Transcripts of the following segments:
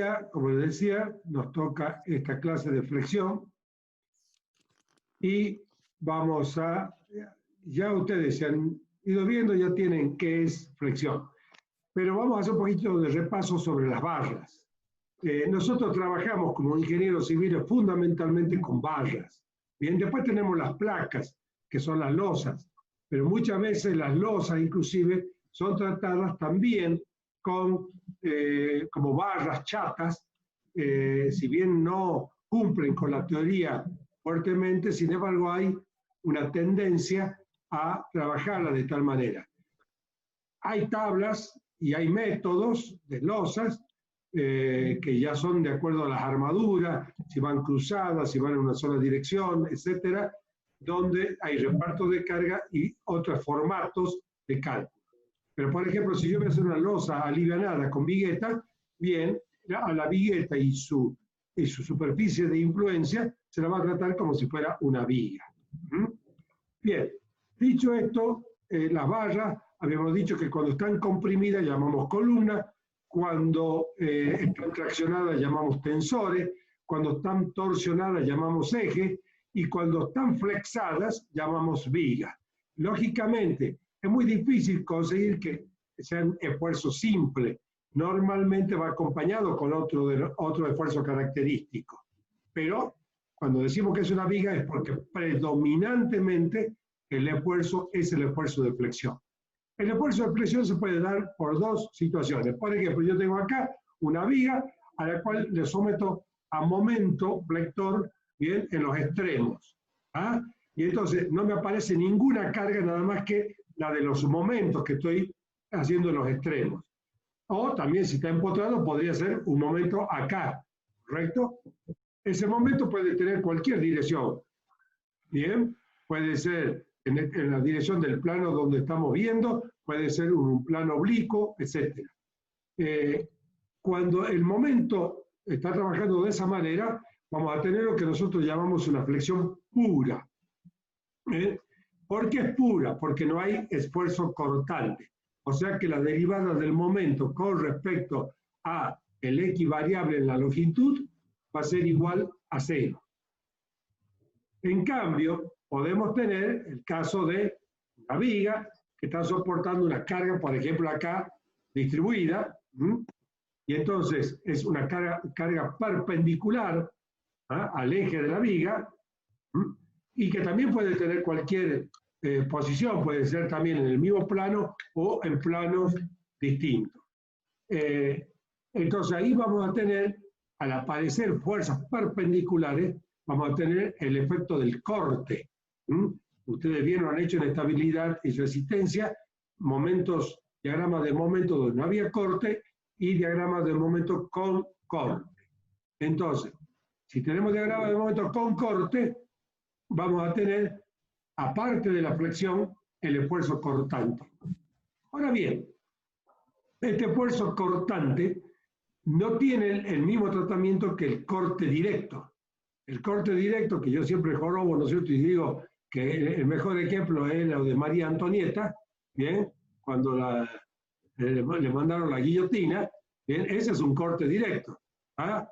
día, como les decía, nos toca esta clase de flexión y vamos a, ya ustedes se han ido viendo, ya tienen qué es flexión, pero vamos a hacer un poquito de repaso sobre las barras. Nosotros trabajamos como ingenieros civiles fundamentalmente con barras. Bien, después tenemos las placas, que son las losas, pero muchas veces las losas inclusive son tratadas también con, como barras chatas, si bien no cumplen con la teoría fuertemente, sin embargo hay una tendencia a trabajarla de tal manera. Hay tablas y hay métodos de losas que ya son de acuerdo a las armaduras, si van cruzadas, si van en una sola dirección, etcétera, donde hay reparto de carga y otros formatos de cálculo. Pero, por ejemplo, si yo voy a hacer una losa alivianada con vigueta, bien, a la vigueta y su superficie de influencia se la va a tratar como si fuera una viga. Bien, dicho esto, las barras, habíamos dicho que cuando están comprimidas llamamos columna, cuando están traccionadas llamamos tensores, cuando están torsionadas llamamos eje, y cuando están flexadas llamamos viga. Lógicamente, es muy difícil conseguir que sean esfuerzos simples. Normalmente va acompañado con otro esfuerzo característico. Pero cuando decimos que es una viga es porque predominantemente el esfuerzo es el esfuerzo de flexión. El esfuerzo de flexión se puede dar por dos situaciones. Por ejemplo, yo tengo acá una viga a la cual le someto a momento flector, bien, en los extremos. ¿Ah? Y entonces no me aparece ninguna carga nada más que la de los momentos que estoy haciendo en los extremos. O también si está empotrado podría ser un momento acá, ¿correcto? Ese momento puede tener cualquier dirección. Bien, puede ser en la dirección del plano donde estamos viendo, puede ser un plano oblicuo, etc. Cuando el momento está trabajando de esa manera, vamos a tener lo que nosotros llamamos una flexión pura. ¿Por qué es pura? Porque no hay esfuerzo cortante. O sea que la derivada del momento con respecto a el X variable en la longitud va a ser igual a 0. En cambio, podemos tener el caso de una viga que está soportando una carga, por ejemplo, acá distribuida, y entonces es una carga perpendicular al eje de la viga, y que también puede tener cualquier posición, puede ser también en el mismo plano o en planos distintos. Entonces ahí vamos a tener, al aparecer fuerzas perpendiculares, vamos a tener el efecto del corte. Ustedes vieron, han hecho en estabilidad y resistencia momentos, diagramas de momento donde no había corte y diagramas de momento con corte. Entonces, si tenemos diagramas de momento con corte, vamos a tener, aparte de la flexión, el esfuerzo cortante. Ahora bien, este esfuerzo cortante no tiene el mismo tratamiento que el corte directo. El corte directo, que yo siempre jorobo, ¿no es cierto? Y digo que el mejor ejemplo es lo de María Antonieta, ¿bien? Cuando le mandaron la guillotina, ¿bien? Ese es un corte directo. ¿Ah?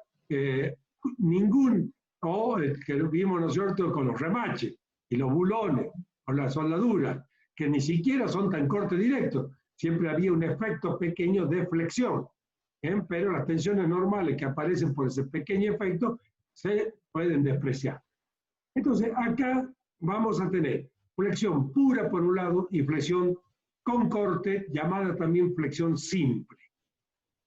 O el que vimos, ¿no es cierto?, con los remaches y los bulones o las soldaduras, que ni siquiera son tan corte directo. Siempre había un efecto pequeño de flexión, ¿bien? Pero las tensiones normales que aparecen por ese pequeño efecto se pueden despreciar. Entonces, acá vamos a tener flexión pura por un lado y flexión con corte, llamada también flexión simple.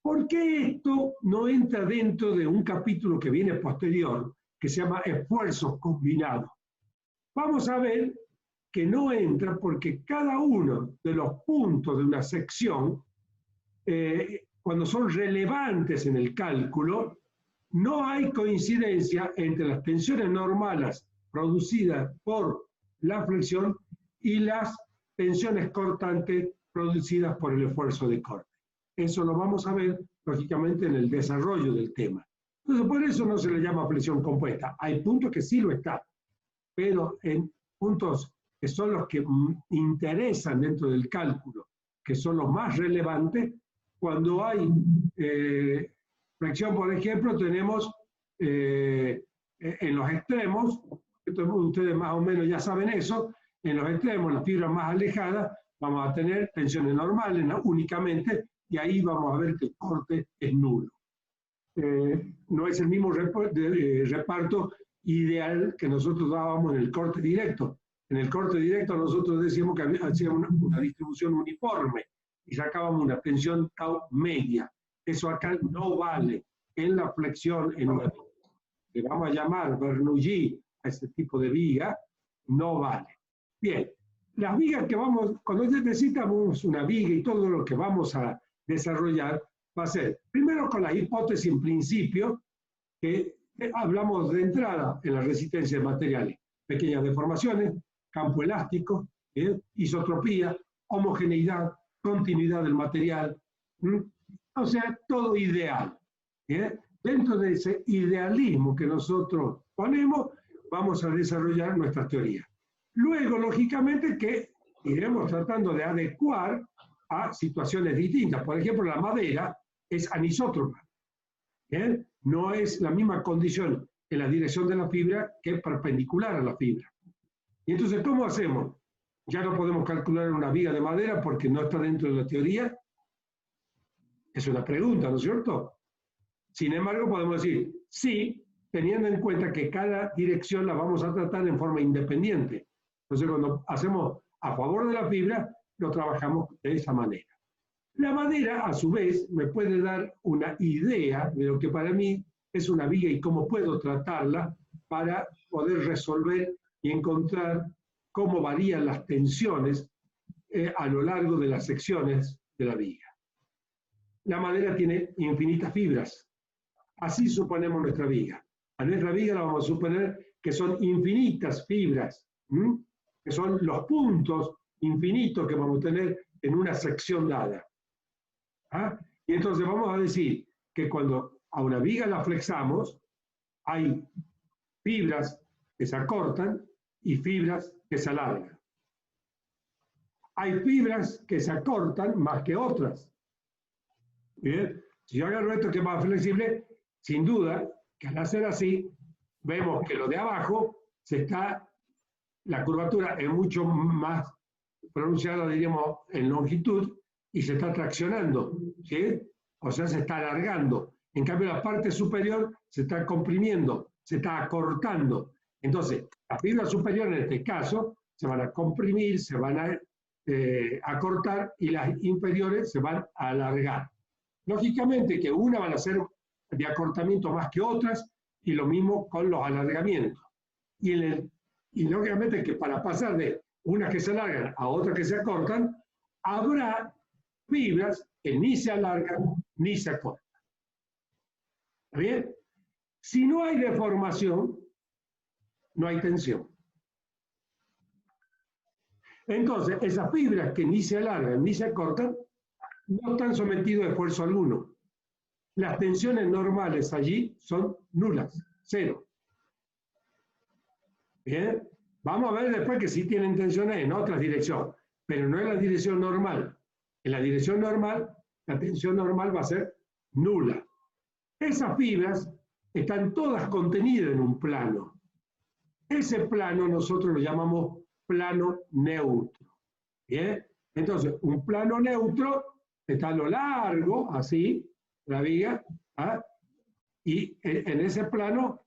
¿Por qué esto no entra dentro de un capítulo que viene posterior, que se llama esfuerzos combinados? Vamos a ver que no entra porque cada uno de los puntos de una sección, cuando son relevantes en el cálculo, no hay coincidencia entre las tensiones normales producidas por la flexión y las tensiones cortantes producidas por el esfuerzo de corte. Eso lo vamos a ver, lógicamente, en el desarrollo del tema. Entonces, por eso no se le llama flexión compuesta. Hay puntos que sí lo está, pero en puntos que son los que interesan dentro del cálculo, que son los más relevantes, cuando hay Flexión, por ejemplo, tenemos en los extremos, ustedes más o menos ya saben eso, en los extremos, las fibras más alejadas, vamos a tener tensiones normales, ¿no? Únicamente, y ahí vamos a ver que el corte es nulo. No es el mismo reparto ideal que nosotros dábamos en el corte directo. En el corte directo nosotros decíamos que hacíamos una distribución uniforme y sacábamos una tensión tau media. Eso acá no vale. En la flexión, en una que vamos a llamar Bernoulli a este tipo de viga, no vale. Bien, las vigas que cuando necesitamos una viga y todo lo que vamos a desarrollar, va a ser, primero con la hipótesis en principio, que hablamos de entrada en la resistencia de materiales, pequeñas deformaciones, campo elástico, isotropía, homogeneidad, continuidad del material, o sea, todo ideal. Dentro de ese idealismo que nosotros ponemos, vamos a desarrollar nuestras teorías. Luego, lógicamente, que iremos tratando de adecuar a situaciones distintas. Por ejemplo, la madera es anisótropa. No es la misma condición en la dirección de la fibra que perpendicular a la fibra. Y entonces, ¿cómo hacemos? Ya no podemos calcular una viga de madera porque no está dentro de la teoría. Es una pregunta, ¿no es cierto? Sin embargo, podemos decir, sí, teniendo en cuenta que cada dirección la vamos a tratar en forma independiente. Entonces, cuando hacemos a favor de la fibra, lo trabajamos de esa manera. La madera, a su vez, me puede dar una idea de lo que para mí es una viga y cómo puedo tratarla para poder resolver y encontrar cómo varían las tensiones a lo largo de las secciones de la viga. La madera tiene infinitas fibras. Así suponemos nuestra viga. A nuestra viga la vamos a suponer que son infinitas fibras, que son los puntos infinitos que vamos a tener en una sección dada. Y entonces vamos a decir que cuando a una viga la flexamos, hay fibras que se acortan y fibras que se alargan. Hay fibras que se acortan más que otras. Bien, si yo agarro esto que es más flexible, sin duda que al hacer así, vemos que lo de abajo la curvatura es mucho más pronunciada, diríamos, en longitud y se está traccionando, ¿sí? O sea, se está alargando. En cambio, la parte superior se está comprimiendo, se está acortando. Entonces, las fibras superiores en este caso se van a comprimir, se van a acortar y las inferiores se van a alargar. Lógicamente que una van a ser de acortamiento más que otras y lo mismo con los alargamientos. Y lógicamente que para pasar de unas que se alargan a otras que se acortan, habrá fibras que ni se alargan ni se acortan. ¿Está bien? Si no hay deformación, no hay tensión. Entonces, esas fibras que ni se alargan ni se acortan, no están sometidas a esfuerzo alguno. Las tensiones normales allí son nulas, cero. Bien, vamos a ver después que sí tienen tensiones en otras direcciones, pero no en la dirección normal. En la dirección normal, la tensión normal va a ser nula. Esas fibras están todas contenidas en un plano. Ese plano nosotros lo llamamos plano neutro. ¿Bien? Entonces, un plano neutro está a lo largo, así, la viga, y en ese plano,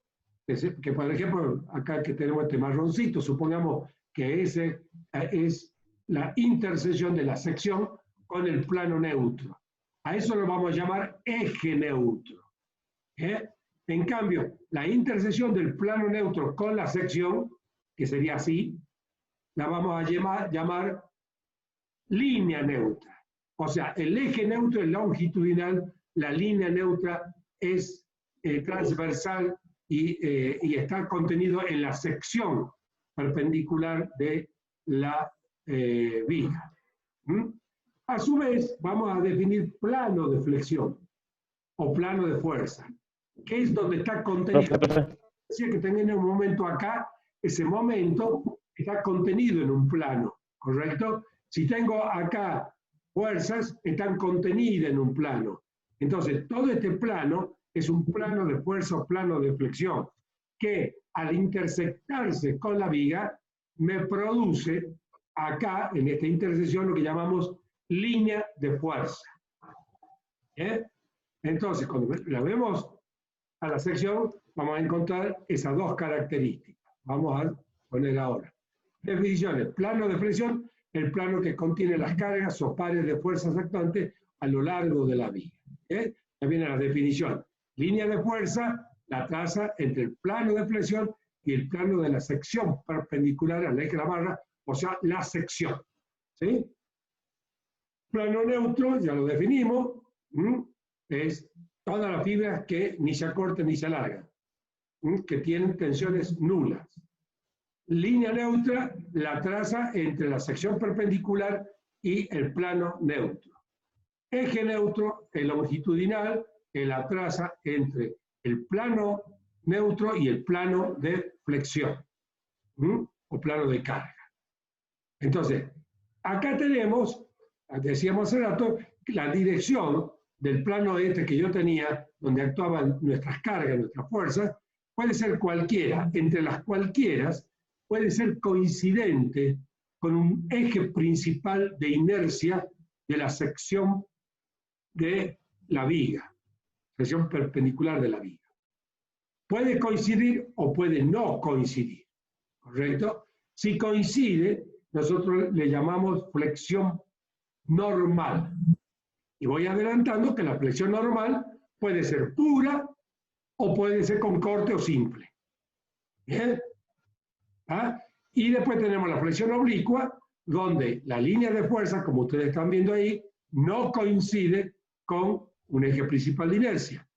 que por ejemplo, acá que tenemos este marroncito, supongamos que ese es la intersección de la sección con el plano neutro. A eso lo vamos a llamar eje neutro. En cambio, la intersección del plano neutro con la sección, que sería así, la vamos a llamar línea neutra. O sea, el eje neutro es longitudinal, la línea neutra es transversal y está contenido en la sección perpendicular de la viga. A su vez, vamos a definir plano de flexión o plano de fuerza, que es donde está contenido. Decía que tengan un momento acá, ese momento está contenido en un plano, ¿correcto? Si tengo acá fuerzas, están contenidas en un plano. Entonces, todo este plano es un plano de fuerza o plano de flexión, que al intersectarse con la viga me produce acá, en esta intersección, lo que llamamos línea de fuerza. ¿Eh? Entonces, cuando la vemos a la sección, vamos a encontrar esas dos características. Vamos a poner ahora. Definiciones. Plano de flexión, el plano que contiene las cargas o pares de fuerzas actuantes a lo largo de la viga. ¿Eh? Ya viene la definición. Línea de fuerza, la traza entre el plano de flexión y el plano de la sección perpendicular al eje de la barra, o sea, la sección. ¿Sí? Plano neutro, ya lo definimos, es todas las fibras que ni se acortan ni se alargan, que tienen tensiones nulas. Línea neutra, la traza entre la sección perpendicular y el plano neutro. Eje neutro, el longitudinal, que la traza entre el plano neutro y el plano de flexión, o plano de carga. Entonces, acá tenemos, decíamos hace rato, la dirección del plano este que yo tenía, donde actuaban nuestras cargas, nuestras fuerzas, puede ser cualquiera. Entre las cualquieras puede ser coincidente con un eje principal de inercia de la sección de la viga, sección perpendicular de la viga. Puede coincidir o puede no coincidir, ¿correcto? Si coincide, nosotros le llamamos flexión normal. Y voy adelantando que la flexión normal puede ser pura o puede ser con corte o simple. ¿Bien? ¿Ah? Y después tenemos la flexión oblicua, donde la línea de fuerza, como ustedes están viendo ahí, no coincide con un eje principal de inercia.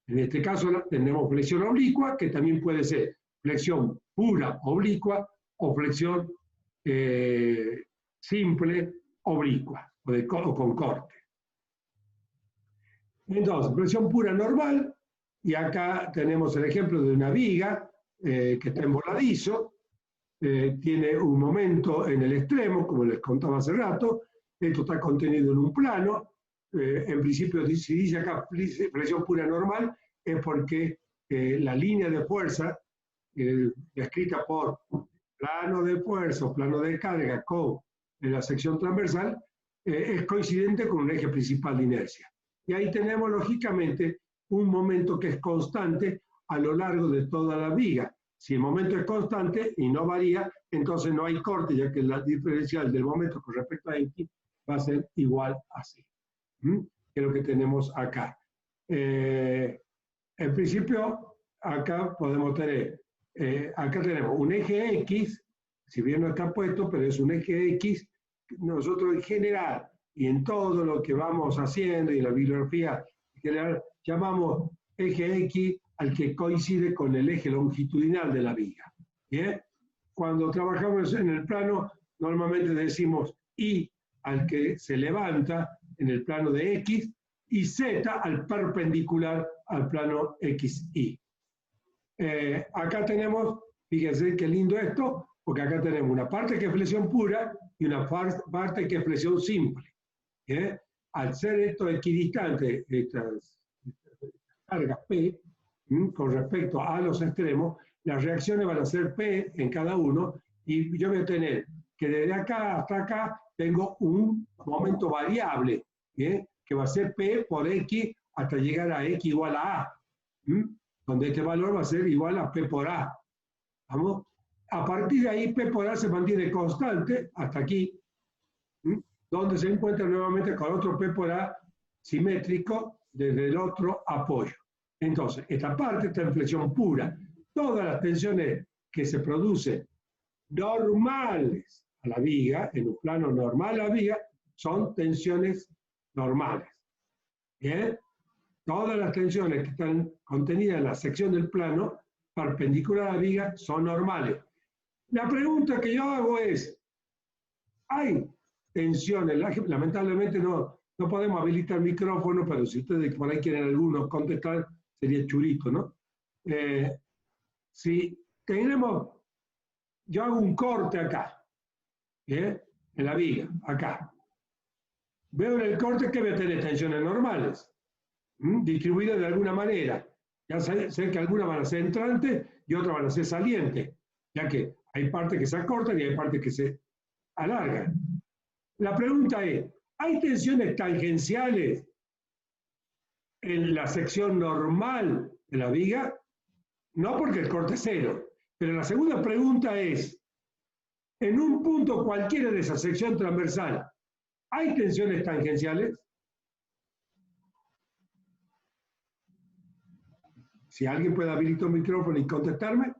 En este caso tenemos flexión oblicua, que también puede ser flexión pura oblicua o flexión simple oblicua o con corte. Entonces, flexión pura normal, y acá tenemos el ejemplo de una viga que está en voladizo, tiene un momento en el extremo, como les contaba hace rato, esto está contenido en un plano, en principio si dice acá flexión pura normal, es porque la línea de fuerza, descrita por plano de fuerza o plano de carga con la sección transversal, es coincidente con un eje principal de inercia. Y ahí tenemos, lógicamente, un momento que es constante a lo largo de toda la viga. Si el momento es constante y no varía, entonces no hay corte, ya que la diferencial del momento con respecto a X va a ser igual a C, que es lo que tenemos acá. En principio, acá podemos tener, acá tenemos un eje X, si bien no está puesto, pero es un eje X. Nosotros en general y en todo lo que vamos haciendo y la bibliografía en general llamamos eje X al que coincide con el eje longitudinal de la viga. ¿Bien? Cuando trabajamos en el plano, normalmente decimos Y al que se levanta en el plano de X y Z al perpendicular al plano XY. Acá tenemos, fíjense qué lindo esto, porque acá tenemos una parte que es flexión pura y una parte que es flexión simple. Al ser esto equidistante, estas cargas P, con respecto a los extremos, las reacciones van a ser P en cada uno, y yo voy a tener que desde acá hasta acá tengo un momento variable, que va a ser P por X hasta llegar a X igual a A, donde este valor va a ser igual a P por A. ¿Vamos? A partir de ahí, P por A se mantiene constante hasta aquí, donde se encuentra nuevamente con otro P por A simétrico desde el otro apoyo. Entonces, esta parte está en flexión pura. Todas las tensiones que se producen normales a la viga, en un plano normal a la viga, son tensiones normales. ¿Bien? Todas las tensiones que están contenidas en la sección del plano perpendicular a la viga son normales. La pregunta que yo hago es, ¿hay tensiones? Lamentablemente no podemos habilitar el micrófono, pero si ustedes por ahí quieren algunos contestar, sería churito, ¿no? Si tenemos, yo hago un corte acá, en la viga, acá. Veo en el corte que voy a tener tensiones normales, distribuidas de alguna manera. Ya sé que algunas van a ser entrantes y otras van a ser salientes, ya que hay partes que se acortan y hay partes que se alargan. La pregunta es, ¿hay tensiones tangenciales en la sección normal de la viga? No, porque el corte es cero. Pero la segunda pregunta es, en un punto cualquiera de esa sección transversal, ¿hay tensiones tangenciales? Si alguien puede habilitar un micrófono y contestarme.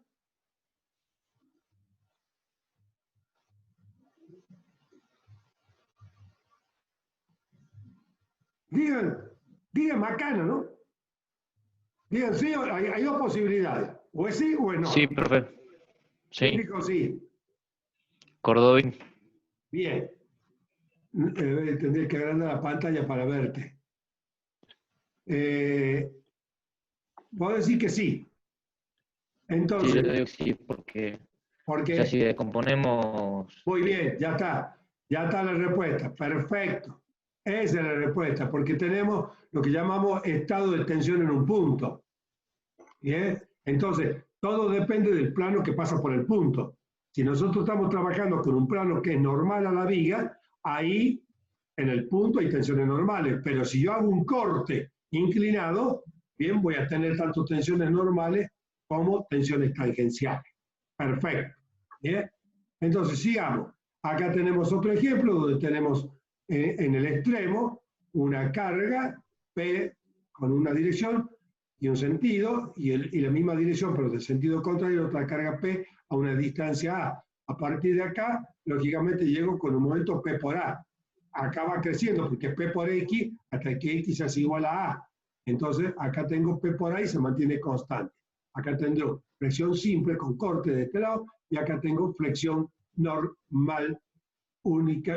Digan macana, ¿no? Digan sí, hay dos posibilidades. O es sí o es Sí, no. profe. Sí. Dijo sí. Cordobín. Bien. Tendré que agrandar la pantalla para verte. Puedo decir que sí. Entonces, Sí, yo digo que sí, porque ya si porque, decomponemos. muy bien, ya está. Ya está la respuesta. Perfecto. Esa es la respuesta, porque tenemos lo que llamamos estado de tensión en un punto. ¿Bien? Entonces, todo depende del plano que pasa por el punto. Si nosotros estamos trabajando con un plano que es normal a la viga, ahí en el punto hay tensiones normales, pero si yo hago un corte inclinado, bien, voy a tener tanto tensiones normales como tensiones tangenciales. Perfecto. ¿Bien? Entonces, sigamos. Acá tenemos otro ejemplo donde tenemos en el extremo una carga P con una dirección y un sentido, y la misma dirección, pero del sentido contrario, otra carga P a una distancia A. A partir de acá, lógicamente llego con un momento P por A. Acá va creciendo porque es P por X hasta que X es igual a A. Entonces, acá tengo P por A y se mantiene constante. Acá tengo flexión simple con corte de este lado y acá tengo flexión normal única,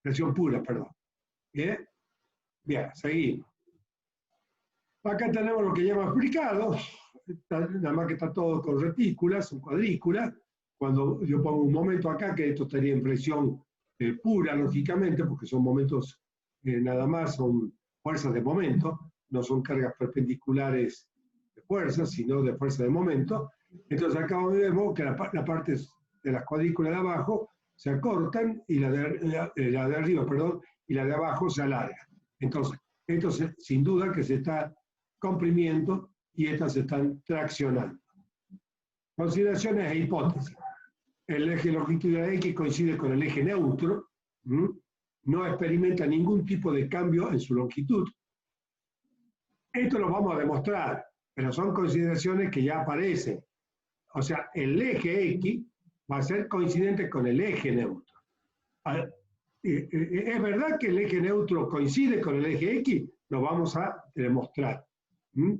flexión pura, perdón. Bien, bien, seguimos. Acá tenemos lo que llama explicado, nada más que está todo con retículas, son cuadrículas. Cuando yo pongo un momento acá, que esto estaría en presión pura, lógicamente, porque son momentos nada más, son fuerzas de momento, no son cargas perpendiculares de fuerza, sino de fuerza de momento. Entonces acá vemos que la parte de las cuadrículas de abajo se acortan y la de arriba, perdón, y la de abajo se alarga. Entonces, esto sin duda que se está comprimiendo y estas se están traccionando. Consideraciones e hipótesis. El eje longitudinal X coincide con el eje neutro, no experimenta ningún tipo de cambio en su longitud. Esto lo vamos a demostrar, pero son consideraciones que ya aparecen. O sea, el eje X va a ser coincidente con el eje neutro. ¿Es verdad que el eje neutro coincide con el eje X? Lo vamos a demostrar. El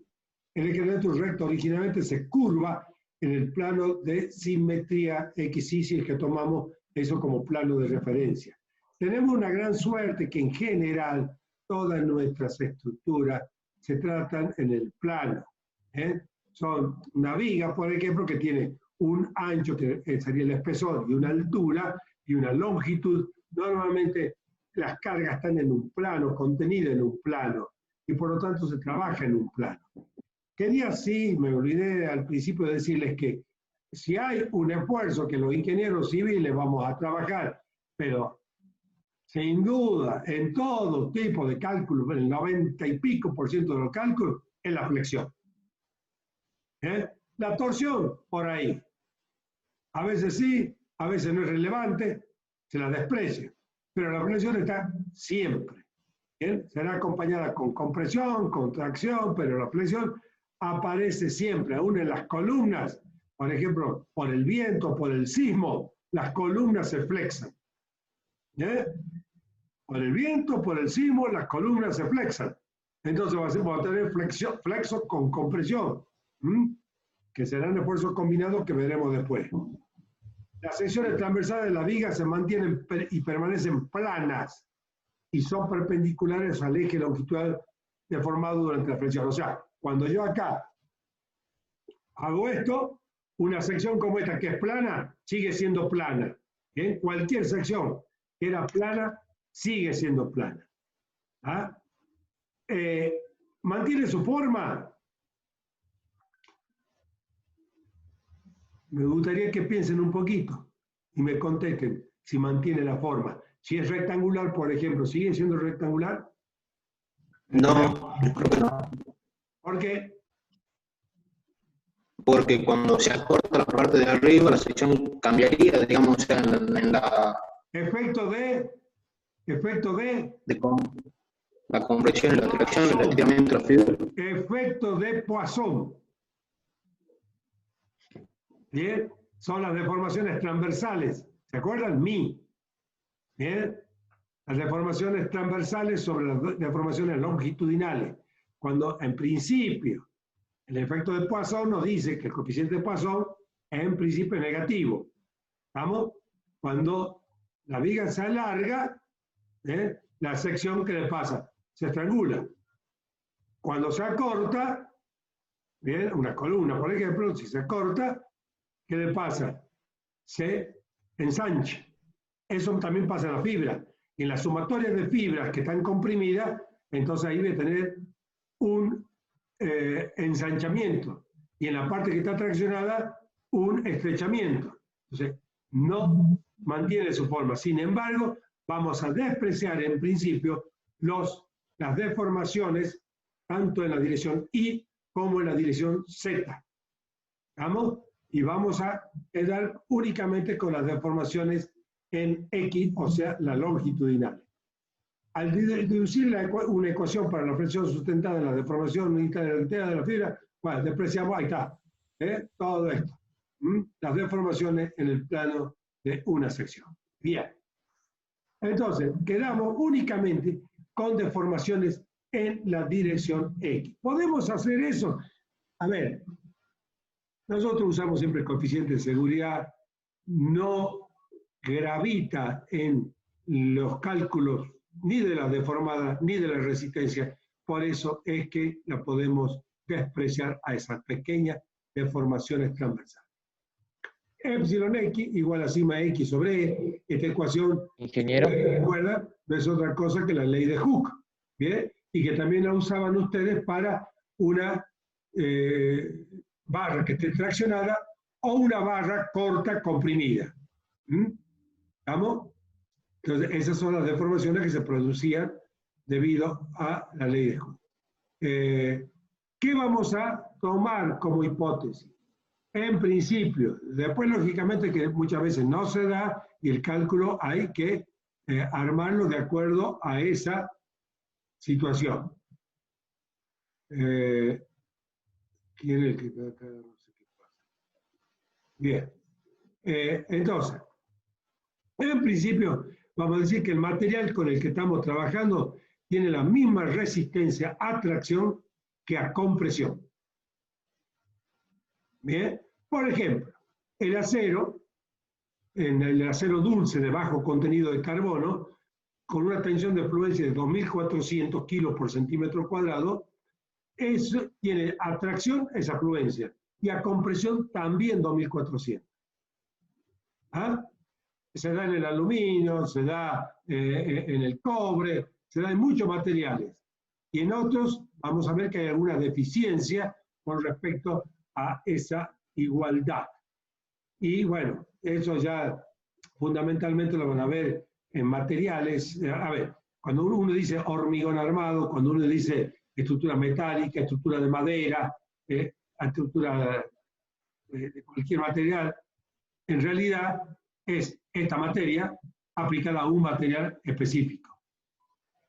eje neutro recto originalmente se curva en el plano de simetría X, si es que tomamos eso como plano de referencia. Tenemos una gran suerte que en general todas nuestras estructuras se tratan en el plano. Son una viga, por ejemplo, que tiene un ancho, que sería el espesor, y una altura y una longitud. Normalmente las cargas están en un plano, contenidas en un plano, y por lo tanto se trabaja en un plano. Quería, sí, me olvidé al principio de decirles que si hay un esfuerzo que los ingenieros civiles vamos a trabajar, pero sin duda en todo tipo de cálculos, el 90 y pico % de los cálculos, es la flexión. La torsión, por ahí. A veces sí, a veces no es relevante, se la desprecia, pero la flexión está siempre. ¿Bien? Será acompañada con compresión, contracción, pero la flexión aparece siempre, aún en las columnas. Por ejemplo, por el viento, por el sismo, las columnas se flexan. Por el viento, por el sismo, las columnas se flexan. Entonces vamos a tener flexo con compresión, que serán esfuerzos combinados que veremos después. Las secciones transversales de la viga se mantienen y permanecen planas y son perpendiculares al eje longitudinal deformado durante la flexión. O sea, cuando yo acá hago esto, una sección como esta que es plana, sigue siendo plana. ¿Bien? Cualquier sección que era plana, sigue siendo plana. ¿Ah? ¿Mantiene su forma? Me gustaría que piensen un poquito y me contesten si mantiene la forma. Si es rectangular, por ejemplo, ¿sigue siendo rectangular? No, yo creo que no. ¿Por qué? Porque cuando se acorta la parte de arriba, la sección cambiaría, digamos, o sea, en la Efecto de la compresión y la tracción, el estiramiento de la fibra. efecto de Poisson. ¿Bien? Son las deformaciones transversales. ¿Se acuerdan? ¿Bien? Las deformaciones transversales sobre las deformaciones longitudinales. Cuando en principio el efecto de Poisson nos dice que el coeficiente de Poisson es en principio negativo. ¿Vamos? Cuando la viga se alarga, la sección, ¿qué le pasa? Se estrangula. Cuando se acorta, ¿bien? Una columna, por ejemplo, si se acorta, ¿qué le pasa? Se ensancha. Eso también pasa en la fibra. En las sumatorias de fibras que están comprimidas, entonces ahí debe tener un ensanchamiento. Y en la parte que está traccionada, un estrechamiento. Entonces, no mantiene su forma. Sin embargo, vamos a despreciar en principio las deformaciones tanto en la dirección Y como en la dirección Z. ¿Vamos? Y vamos a quedar únicamente con las deformaciones en X, o sea, la longitudinal. Al deducir una ecuación para la flexión sustentada en la deformación unitaria de la fibra, bueno, despreciamos, ahí está, todo esto. Las deformaciones en el plano de una sección. Bien. Entonces, quedamos únicamente con deformaciones en la dirección X. ¿Podemos hacer eso? A ver, nosotros usamos siempre el coeficiente de seguridad, no gravita en los cálculos ni de la deformada ni de la resistencia, por eso es que la podemos despreciar a esas pequeñas deformaciones transversales. Epsilon X igual a sigma X sobre E, esta ecuación, ingeniero, recuerda, no es otra cosa que la ley de Hooke, ¿bien? Y que también la usaban ustedes para una barra que esté traccionada o una barra corta comprimida. ¿Vamos? Entonces, esas son las deformaciones que se producían debido a la ley de Hooke. ¿Qué vamos a tomar como hipótesis? En principio, después lógicamente que muchas veces no se da y el cálculo hay que armarlo de acuerdo a esa situación. ¿Quién es el que está acá? No sé qué pasa. Bien. Entonces, en principio, vamos a decir que el material con el que estamos trabajando tiene la misma resistencia a tracción que a compresión. Bien. Por ejemplo, el acero, en el acero dulce de bajo contenido de carbono, con una tensión de fluencia de 2.400 kilos por centímetro cuadrado, tiene a tracción esa fluencia y a compresión también 2.400. ¿Ah? Se da en el aluminio, se da en el cobre, se da en muchos materiales. Y en otros vamos a ver que hay alguna deficiencia con respecto a esa igualdad. Y bueno, eso ya fundamentalmente lo van a ver en materiales. A ver, cuando uno dice hormigón armado, cuando uno dice estructura metálica, estructura de madera, estructura de cualquier material, en realidad es esta materia aplicada a un material específico.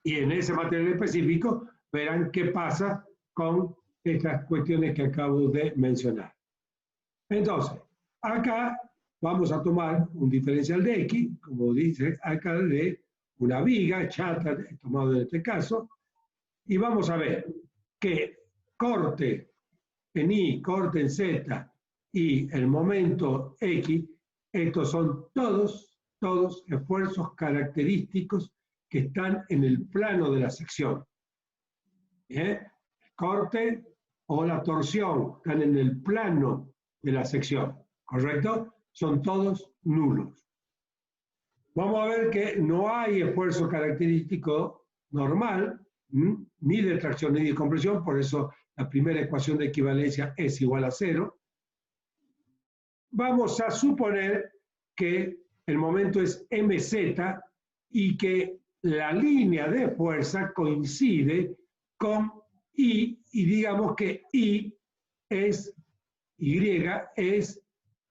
Y en ese material específico verán qué pasa con estas cuestiones que acabo de mencionar. Entonces, acá vamos a tomar un diferencial de X, como dice acá, de una viga chata, tomado en este caso, y vamos a ver que corte en Y, corte en Z y el momento X, estos son todos esfuerzos característicos que están en el plano de la sección. ¿Bien? Corte o la torsión están en el plano de la sección, ¿correcto? Son todos nulos. Vamos a ver que no hay esfuerzo característico normal, ni de tracción ni de compresión, por eso la primera ecuación de equivalencia es igual a 0. vamos a suponer que el momento es mz y que la línea de fuerza coincide con I, y digamos que Y es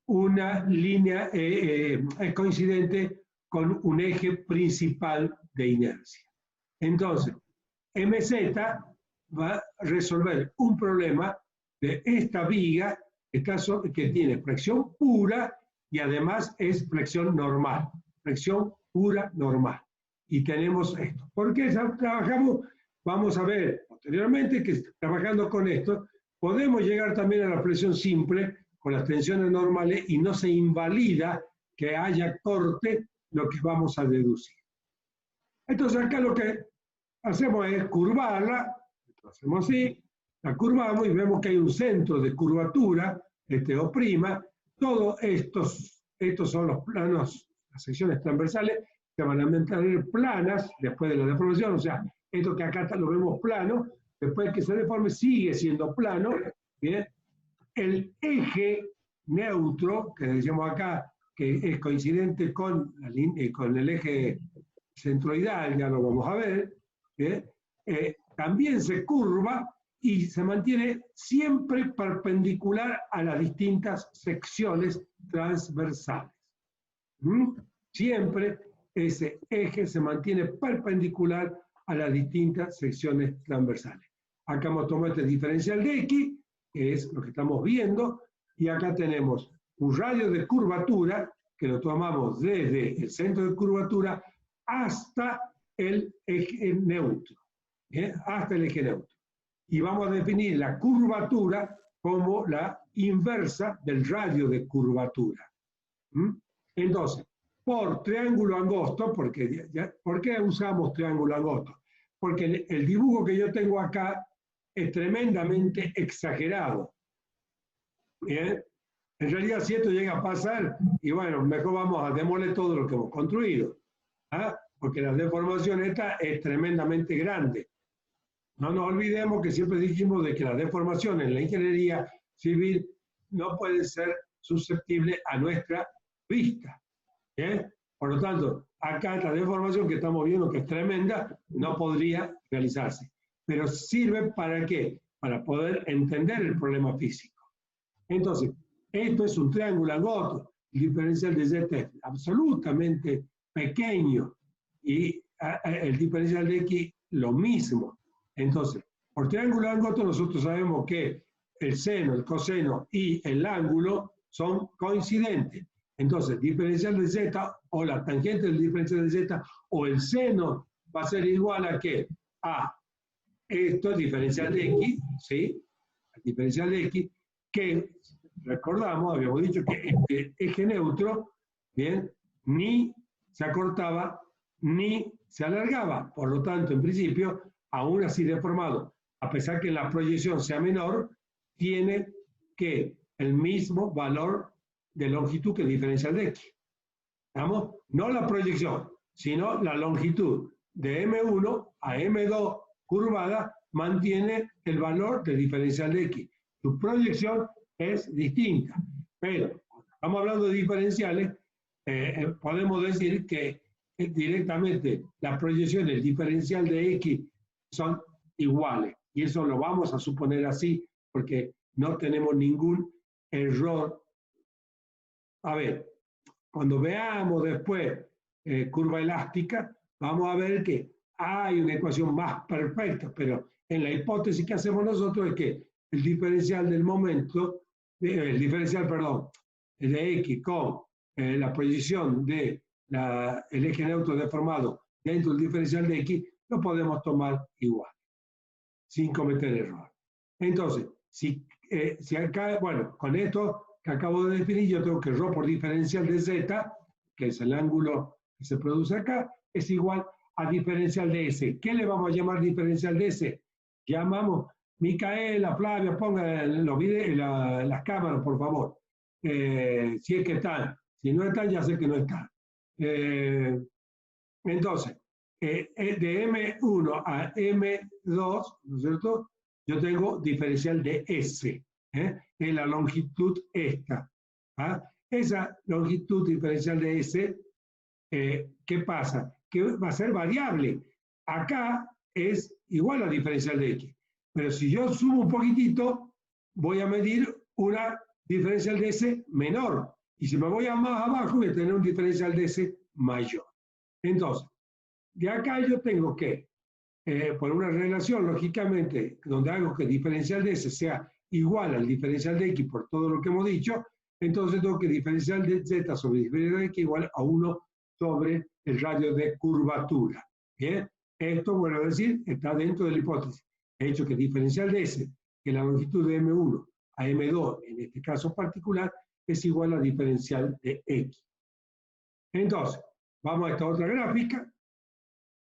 una línea coincidente con un eje principal de inercia. Entonces, mz va a resolver un problema de esta viga que tiene flexión pura y además es flexión normal, flexión pura normal. Y tenemos esto. ¿Por qué trabajamos? Vamos a ver posteriormente que trabajando con esto podemos llegar también a la flexión simple con las tensiones normales y no se invalida que haya corte lo que vamos a deducir. Entonces acá lo que hacemos es curvarla, lo hacemos así, la curvamos y vemos que hay un centro de curvatura, O', todos estos son los planos, las secciones transversales que van a mantener planas después de la deformación, o sea, esto que acá lo vemos plano, después que se deforme sigue siendo plano, ¿bien? El eje neutro, que decíamos acá, que es coincidente con el eje centroidal, ya lo vamos a ver, también se curva y se mantiene siempre perpendicular a las distintas secciones transversales. Siempre ese eje se mantiene perpendicular a las distintas secciones transversales. Acá hemos tomado este diferencial de X, que es lo que estamos viendo, y acá tenemos un radio de curvatura, que lo tomamos desde el centro de curvatura hasta el eje neutro. Hasta el eje neutro. Y vamos a definir la curvatura como la inversa del radio de curvatura. Entonces, por triángulo angosto, ¿por qué usamos triángulo angosto? Porque el dibujo que yo tengo acá es tremendamente exagerado. ¿Bien? En realidad, si esto llega a pasar, y bueno, mejor vamos a demoler todo lo que hemos construido. Porque la deformación esta es tremendamente grande. No nos olvidemos que siempre dijimos de que la deformación en la ingeniería civil no puede ser susceptible a nuestra vista. Por lo tanto, acá esta deformación que estamos viendo, que es tremenda, no podría realizarse. Pero sirve ¿para qué? Para poder entender el problema físico. Entonces, esto es un triángulo angosto. El diferencial de Z es absolutamente pequeño y el diferencial de X lo mismo. Entonces, por triángulo angosto nosotros sabemos que el seno, el coseno y el ángulo son coincidentes. Entonces, diferencial de Z o la tangente del diferencial de Z o el seno va a ser igual a ¿qué? A esto es diferencial de X, ¿sí? El diferencial de X, que recordamos, habíamos dicho que este eje neutro, ¿bien? Ni se acortaba ni se alargaba. Por lo tanto, en principio, aún así deformado, a pesar que la proyección sea menor, tiene que el mismo valor de longitud que el diferencial de X. ¿Estamos? No la proyección, sino la longitud de M1 a M2 curvada mantiene el valor del diferencial de X. Su proyección es distinta, pero cuando estamos hablando de diferenciales, podemos decir que directamente la proyección del diferencial de X son iguales, y eso lo vamos a suponer así, porque no tenemos ningún error. A ver, cuando veamos después curva elástica, vamos a ver que hay una ecuación más perfecta, pero en la hipótesis que hacemos nosotros es que el diferencial del momento, el diferencial de X con la proyección del eje neutro deformado dentro del diferencial de X, lo podemos tomar igual, sin cometer error. Entonces, si acá, bueno, con esto que acabo de definir, yo tengo que ρ por diferencial de Z, que es el ángulo que se produce acá, es igual a diferencial de S. ¿Qué le vamos a llamar diferencial de S? Llamamos, Micaela, Flavia, pongan los videos, las cámaras, por favor. Si es que están. Si no están, ya sé que no están. Entonces, de M1 a M2, ¿no es cierto? Yo tengo diferencial de S, es la longitud esta. esa longitud diferencial de S, ¿qué pasa? Que va a ser variable. Acá es igual a diferencial de X. Pero si yo subo un poquitito, voy a medir una diferencial de S menor. Y si me voy a más abajo, voy a tener un diferencial de S mayor. Entonces, de acá yo tengo que, por una relación, lógicamente, donde hago que el diferencial de S sea igual al diferencial de X por todo lo que hemos dicho, entonces tengo que diferencial de Z sobre diferencial de X igual a 1 sobre el radio de curvatura. ¿Bien? Esto, bueno, decir, está dentro de la hipótesis. He hecho que diferencial de S, que la longitud de M1 a M2, en este caso particular, es igual a diferencial de X. Entonces, vamos a esta otra gráfica,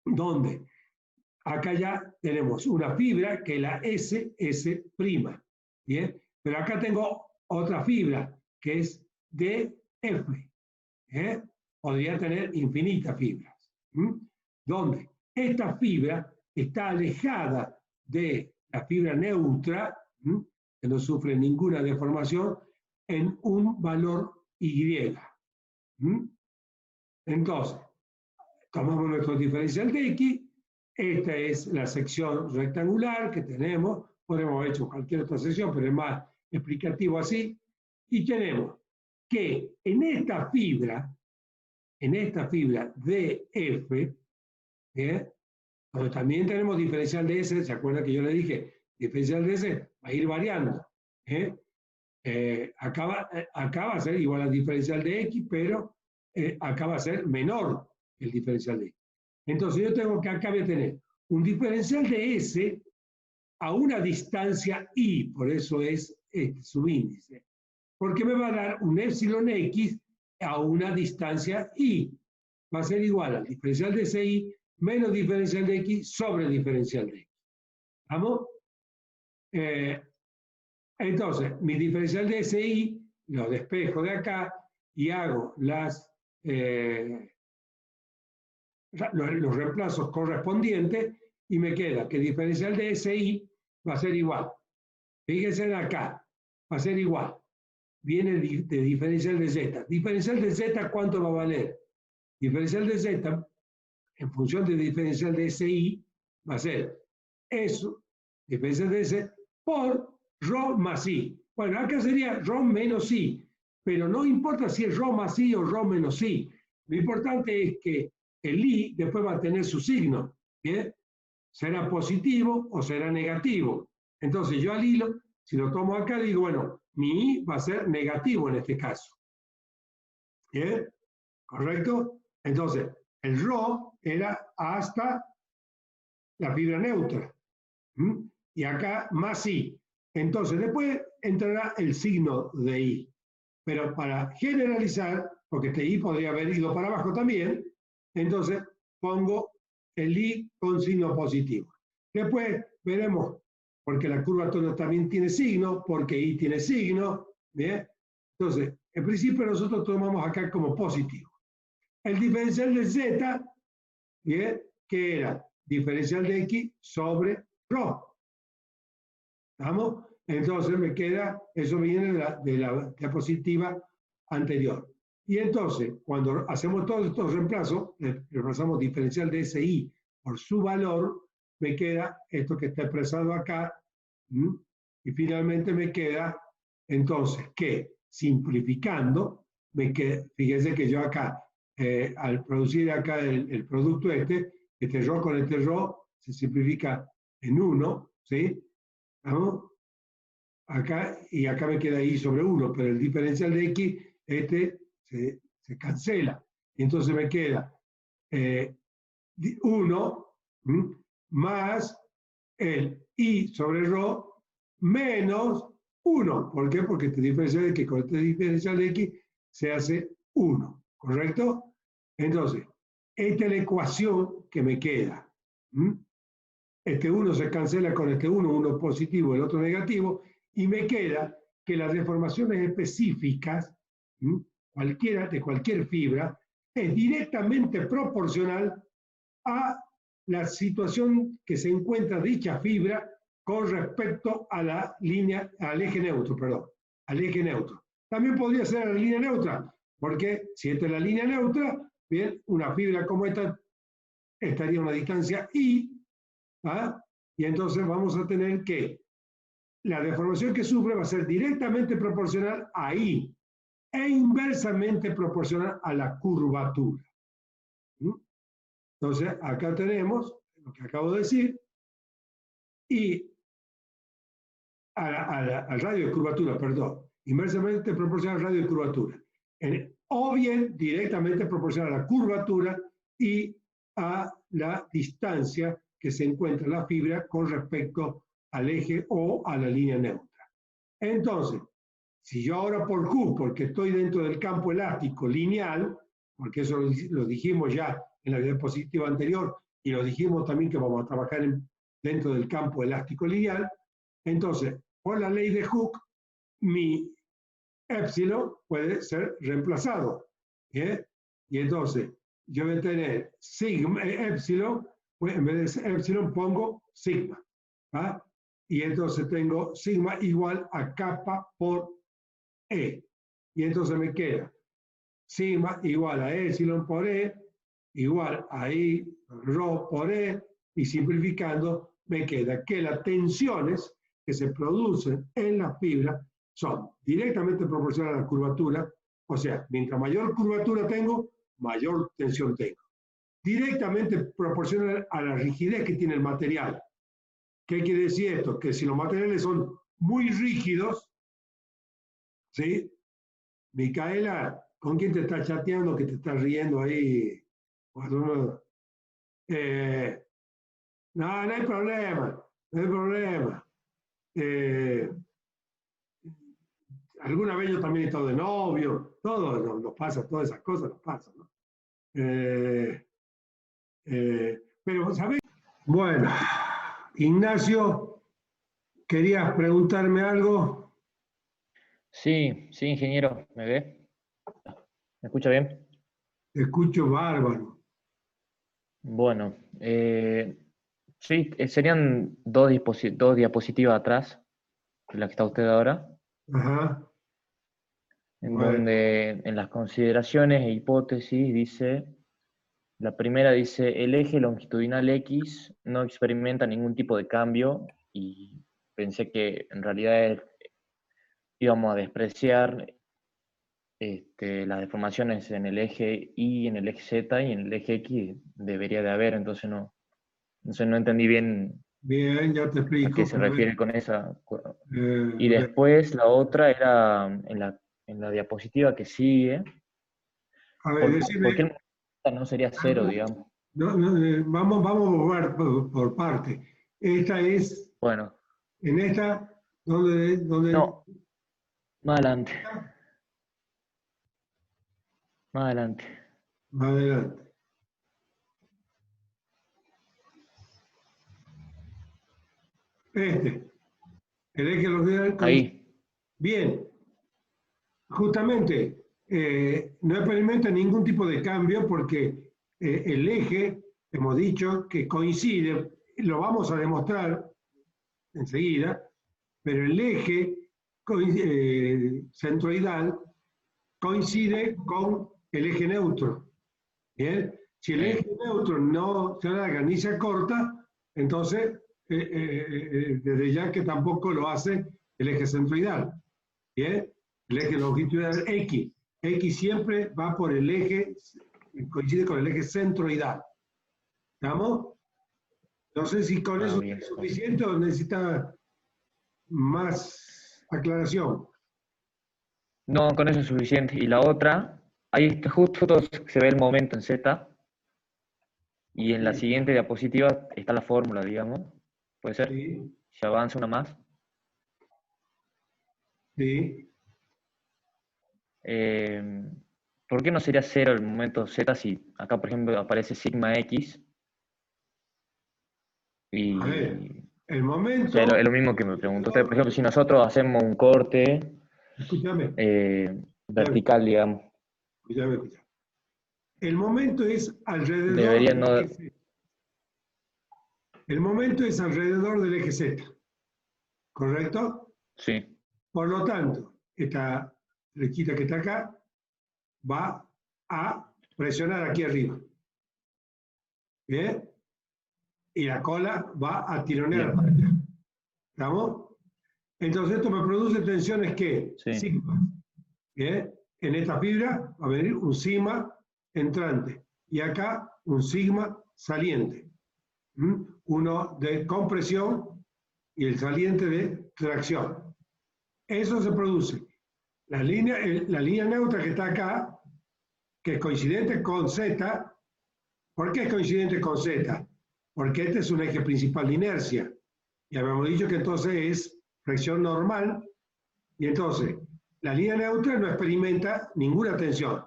donde acá ya tenemos una fibra que es la S', ¿bien? Pero acá tengo otra fibra que es DF. Podría tener infinitas fibras. Donde esta fibra está alejada de la fibra neutra, que no sufre ninguna deformación, en un valor Y. Entonces, tomamos nuestro diferencial de X. Esta es la sección rectangular que tenemos. Podemos haber hecho cualquier otra sección, pero es más explicativo así. Y tenemos que en esta fibra DF, donde también tenemos diferencial de S, ¿se acuerdan que yo le dije? Diferencial de S va a ir variando. Acá va a ser igual al diferencial de X, pero acá va a ser menor el diferencial de X. Entonces yo tengo que acá voy a tener un diferencial de S a una distancia I, por eso es este subíndice, porque me va a dar un epsilon X a una distancia I. Va a ser igual al diferencial de SI menos diferencial de X sobre diferencial de X. ¿Vamos? Entonces, mi diferencial de SI lo despejo de acá y hago los reemplazos correspondientes y me queda que diferencial de SI va a ser igual. Fíjense en acá, va a ser igual. Viene de diferencial de Z. Diferencial de Z, ¿cuánto va a valer? Diferencial de Z, en función de diferencial de SI, va a ser eso, diferencial de S, por ρ más I. Bueno, acá sería ρ menos I, pero no importa si es ρ más I o ρ menos I. Lo importante es que el I después va a tener su signo, ¿bien? Será positivo o será negativo. Entonces yo al hilo, si lo tomo acá, digo, bueno, mi I va a ser negativo en este caso. ¿Bien? ¿Correcto? Entonces, el ρ era hasta la fibra neutra. Y acá más I. Entonces, después entrará el signo de I. Pero para generalizar, porque este I podría haber ido para abajo también, entonces pongo el I con signo positivo. Después veremos, porque la curvatura también tiene signo, porque I tiene signo, ¿bien? Entonces, en principio nosotros tomamos acá como positivo. El diferencial de Z, ¿bien? Que era diferencial de X sobre ρ. ¿Estamos? Entonces me queda, eso viene de la diapositiva anterior. Y entonces, cuando hacemos todos estos reemplazos, reemplazamos diferencial de SI por su valor, me queda esto que está expresado acá, y finalmente me queda, entonces, que simplificando, fíjense que yo acá, al producir acá el producto este ρ con este ρ se simplifica en 1, ¿sí? ¿Vamos? Acá, y acá me queda I sobre 1, pero el diferencial de X, se cancela. Y entonces me queda 1 más el I sobre ρ menos 1. ¿Por qué? Porque este diferencial de X con este diferencial de X se hace 1. ¿Correcto? Entonces, esta es la ecuación que me queda. Este 1 se cancela con este 1, uno positivo, el otro negativo, y me queda que las deformaciones específicas, de cualquier fibra, es directamente proporcional a la situación que se encuentra dicha fibra con respecto a la línea, al eje neutro, perdón, al eje neutro. También podría ser la línea neutra, porque si esta es la línea neutra, bien, una fibra como esta estaría a una distancia I, ¿ah? Y entonces vamos a tener que la deformación que sufre va a ser directamente proporcional a I e inversamente proporcional a la curvatura. ¿Mm? Entonces, acá tenemos lo que acabo de decir, y al radio de curvatura, perdón, inversamente proporcional al radio de curvatura, o bien directamente proporcional a la curvatura y a la distancia que se encuentra la fibra con respecto al eje o a la línea neutra. Entonces, si yo ahora por Q, porque estoy dentro del campo elástico lineal, porque eso lo dijimos ya en la diapositiva anterior y lo dijimos también que vamos a trabajar dentro del campo elástico lineal, entonces, por la ley de Hooke, mi épsilon puede ser reemplazado. ¿Bien? Y entonces, yo voy a tener sigma, épsilon, pues en vez de épsilon pongo sigma. ¿Va? Y entonces tengo sigma igual a kappa por E. Y entonces me queda sigma igual a epsilon por E, igual a I rho por E, y simplificando me queda que las tensiones que se producen en la fibra son directamente proporcionales a la curvatura, o sea, mientras mayor curvatura tengo, mayor tensión tengo. Directamente proporcional a la rigidez que tiene el material. ¿Qué quiere decir esto? Que si los materiales son muy rígidos, ¿sí? Micaela, ¿con quién te estás chateando que te estás riendo ahí? No, no hay problema, no hay problema. Alguna vez yo también he estado de novio, todo nos pasa, todas esas cosas nos pasan, ¿no? Pero, ¿sabes? Bueno, Ignacio, ¿querías preguntarme algo? Sí, sí, ingeniero, ¿me ve? ¿Me escucha bien? Te escucho bárbaro. Bueno, sí, serían dos diapositivas atrás, de la que está usted ahora, Ajá. en Bueno, donde en las consideraciones e hipótesis dice, la primera dice, el eje longitudinal X no experimenta ningún tipo de cambio, y pensé que en realidad íbamos a despreciar las deformaciones en el eje Y, en el eje Z y en el eje X debería de haber, entonces no entendí bien bien, ya te a qué explico. se refiere con esa. Y A ver, después la otra era en la diapositiva que sigue, ¿por qué decime. el movimiento no sería cero, digamos? Vamos por parte. Esta es, Bueno, en esta, donde no, más adelante, más adelante. más adelante. El eje longitudinal coincide. Ahí, Bien, justamente, no experimenta ningún tipo de cambio porque el eje, hemos dicho, que coincide, lo vamos a demostrar enseguida, pero el eje centroidal coincide con el eje neutro. ¿Bien? Si el eje neutro no se alarga ni se acorta, entonces desde ya que tampoco lo hace el eje centroidal. ¿Bien? El eje longitudinal X. X siempre va por el eje, coincide con el eje centroidal. ¿Estamos? No sé si con eso bien. es suficiente o necesita más aclaración. No, con eso es suficiente. Y la otra, ahí está, justo se ve el momento en Z, y en la Sí, siguiente diapositiva está la fórmula, digamos. ¿Puede ser? sí, Si avanza una más. sí. ¿Por qué no sería cero el momento Z si acá, por ejemplo, aparece sigma X? A ver, Y, el o sea, momento, es lo mismo que me preguntó usted. Por ejemplo, si nosotros hacemos un corte escúchame, escúchame, vertical, digamos, escúchame. El momento es alrededor debería del no... eje Z. El momento es alrededor del eje Z. ¿Correcto? Sí, Por lo tanto, esta flechita que está acá, va a presionar aquí arriba. ¿Bien? Y la cola va a tironear para allá. ¿Estamos? Entonces esto me produce tensiones que sigma. ¿Bien? En esta fibra va a venir un sigma entrante y acá un sigma saliente. Uno de compresión y el saliente de tracción. Eso se produce. La línea neutra que está acá, que es coincidente con Z. ¿Por qué es coincidente con Z? Porque este es un eje principal de inercia. Y habíamos dicho que entonces es fricción normal. Y entonces, la línea neutra no experimenta ninguna tensión,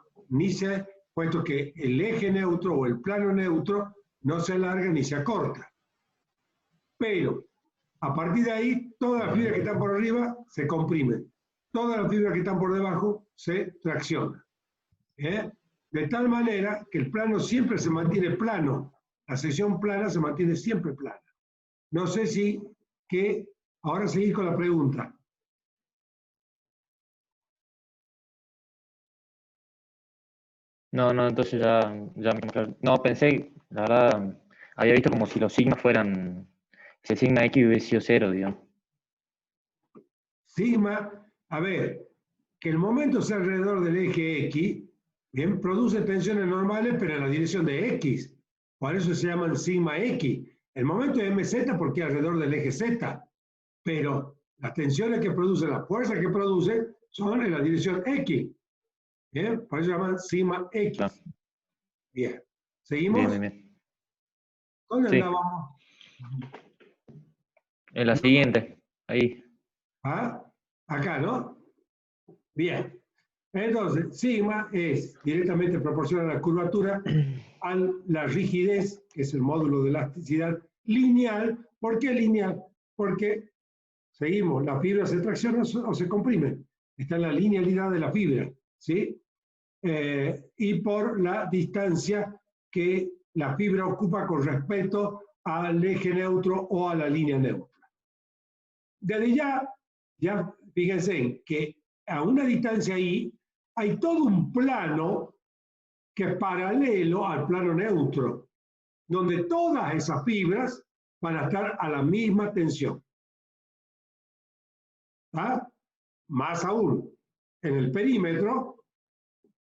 puesto que el eje neutro o el plano neutro no se alarga ni se acorta. Pero, a partir de ahí, todas las fibras que están por arriba se comprimen. Todas las fibras que están por debajo se traccionan. De tal manera que el plano siempre se mantiene plano. La sección plana se mantiene siempre plana. No sé si ahora seguir con la pregunta. No, entonces no, pensé, la verdad, había visto como si los sigmas fueran, si el sigma X hubiese sido 0, digamos. Sigma, a ver, que el momento sea alrededor del eje X, bien, produce tensiones normales, pero en la dirección de X. Por eso se llaman sigma X. El momento es MZ porque es alrededor del eje Z, pero las tensiones que produce, las fuerzas que produce, son en la dirección X. Bien, por eso se llaman sigma X. Claro. Bien. ¿Seguimos? Bien. ¿Dónde Sí. andábamos? En la siguiente, ahí. ¿Ah? Acá, ¿no? Bien. Entonces, sigma es directamente proporcional a la curvatura a la rigidez, que es el módulo de elasticidad lineal. ¿Por qué lineal? Porque, seguimos, la fibra se tracciona o se comprime. Está en la linealidad de la fibra, ¿sí? Y por la distancia que la fibra ocupa con respecto al eje neutro o a la línea neutra. Desde ya fíjense que a una distancia I hay todo un plano que es paralelo al plano neutro, donde todas esas fibras van a estar a la misma tensión. ¿Ah? Más aún, en el perímetro,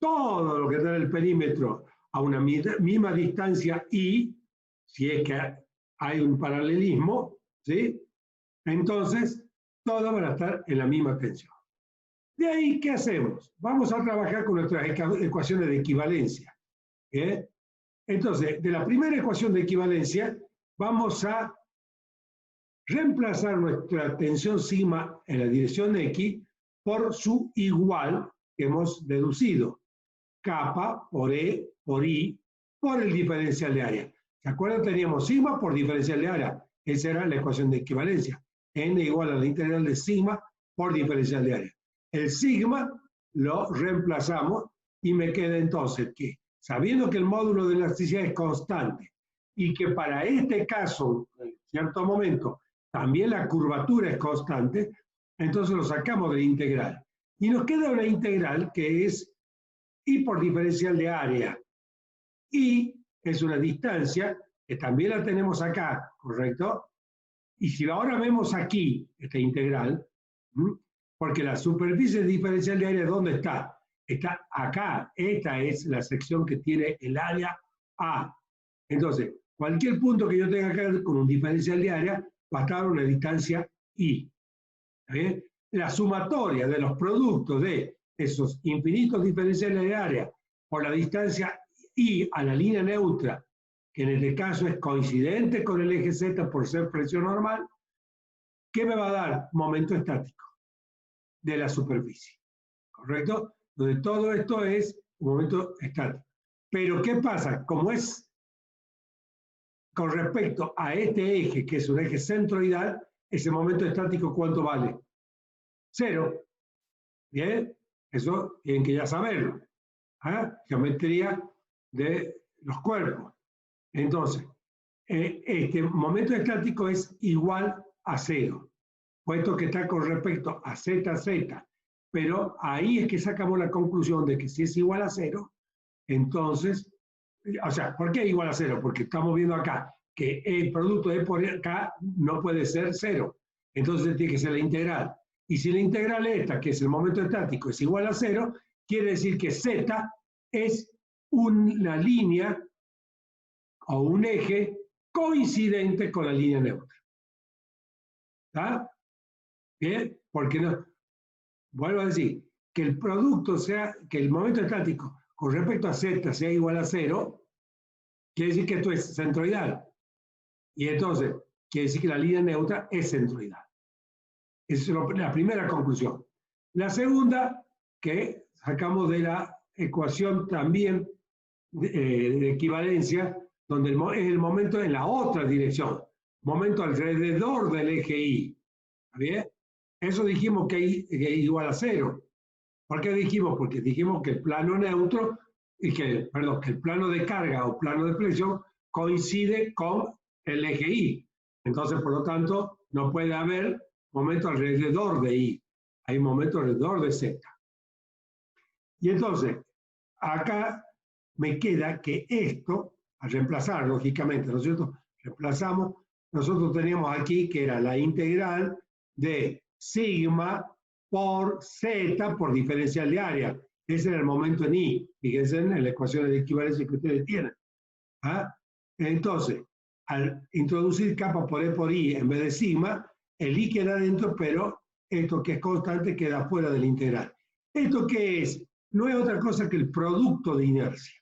todo lo que está en el perímetro a una misma distancia I, si es que hay un paralelismo, ¿sí? Entonces, todas van a estar en la misma tensión. De ahí, ¿qué hacemos? Vamos a trabajar con nuestras ecuaciones de equivalencia. Entonces, de la primera ecuación de equivalencia, vamos a reemplazar nuestra tensión sigma en la dirección X por su igual que hemos deducido. Kappa por E por I por el diferencial de área. ¿Se acuerdan? Teníamos sigma por diferencial de área. Esa era la ecuación de equivalencia. N igual a la integral de sigma por diferencial de área. El sigma lo reemplazamos y me queda entonces que, sabiendo que el módulo de elasticidad es constante y que para este caso, en cierto momento, también la curvatura es constante, entonces lo sacamos de la integral. Y nos queda una integral que es I por diferencial de área. Y es una distancia que también la tenemos acá, ¿correcto? Y si ahora vemos aquí esta integral, porque la superficie diferencial de área, ¿dónde está? Está acá. Esta es la sección que tiene el área A. Entonces, cualquier punto que yo tenga acá con un diferencial de área va a estar a una distancia I. La sumatoria de los productos de esos infinitos diferenciales de área por la distancia I a la línea neutra, que en este caso es coincidente con el eje Z por ser presión normal, ¿qué me va a dar? Momento estático de la superficie, ¿correcto? Donde todo esto es un momento estático. Pero ¿qué pasa? Como es con respecto a este eje, que es un eje centroidal, ese momento estático, ¿cuánto vale? 0. Bien, eso tienen que ya saberlo. Geometría de los cuerpos. Entonces, este momento estático es igual a 0, puesto que está con respecto a ZZ Pero ahí es que sacamos la conclusión de que si es igual a 0, entonces, o sea, ¿por qué igual a 0? Porque estamos viendo acá que el producto de por acá no puede ser 0. Entonces tiene que ser la integral. Y si la integral esta, que es el momento estático, es igual a 0, quiere decir que Z es una línea o un eje coincidente con la línea neutra. ¿Está? ¿Bien? Porque no, vuelvo a decir, que el producto sea, que el momento estático con respecto a Z sea igual a 0, quiere decir que esto es centroidal. Y entonces, quiere decir que la línea neutra es centroidal. Esa es la primera conclusión. La segunda, que sacamos de la ecuación también de equivalencia, donde es el momento en la otra dirección, momento alrededor del eje Y. ¿Está bien? Eso dijimos que es igual a 0. ¿Por qué dijimos? Porque dijimos que el plano neutro, perdón, que el plano de carga o plano de flexión coincide con el eje Y. Entonces, por lo tanto, no puede haber momento alrededor de Y. Hay un momento alrededor de Z. Y entonces, acá me queda que esto, al reemplazar, lógicamente, ¿no es cierto? Reemplazamos, nosotros teníamos aquí que era la integral de sigma por Z por diferencial de área. Ese era el momento en Y. Fíjense en la ecuación de equivalencia que ustedes tienen. ¿Ah? Entonces, al introducir kappa por E por I en vez de sigma, el I queda dentro, pero esto que es constante queda fuera de la integral. ¿Esto qué es? No es otra cosa que el producto de inercia.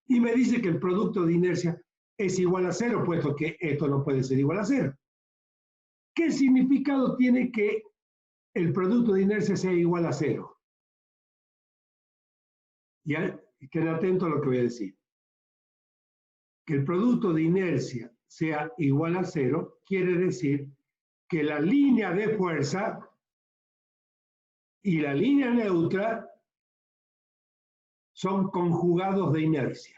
Y me dice que el producto de inercia es igual a 0, puesto que esto no puede ser igual a 0. ¿Qué significado tiene que el producto de inercia sea igual a 0? Y queden atentos a lo que voy a decir. Que el producto de inercia sea igual a 0 quiere decir que la línea de fuerza y la línea neutra son conjugados de inercia.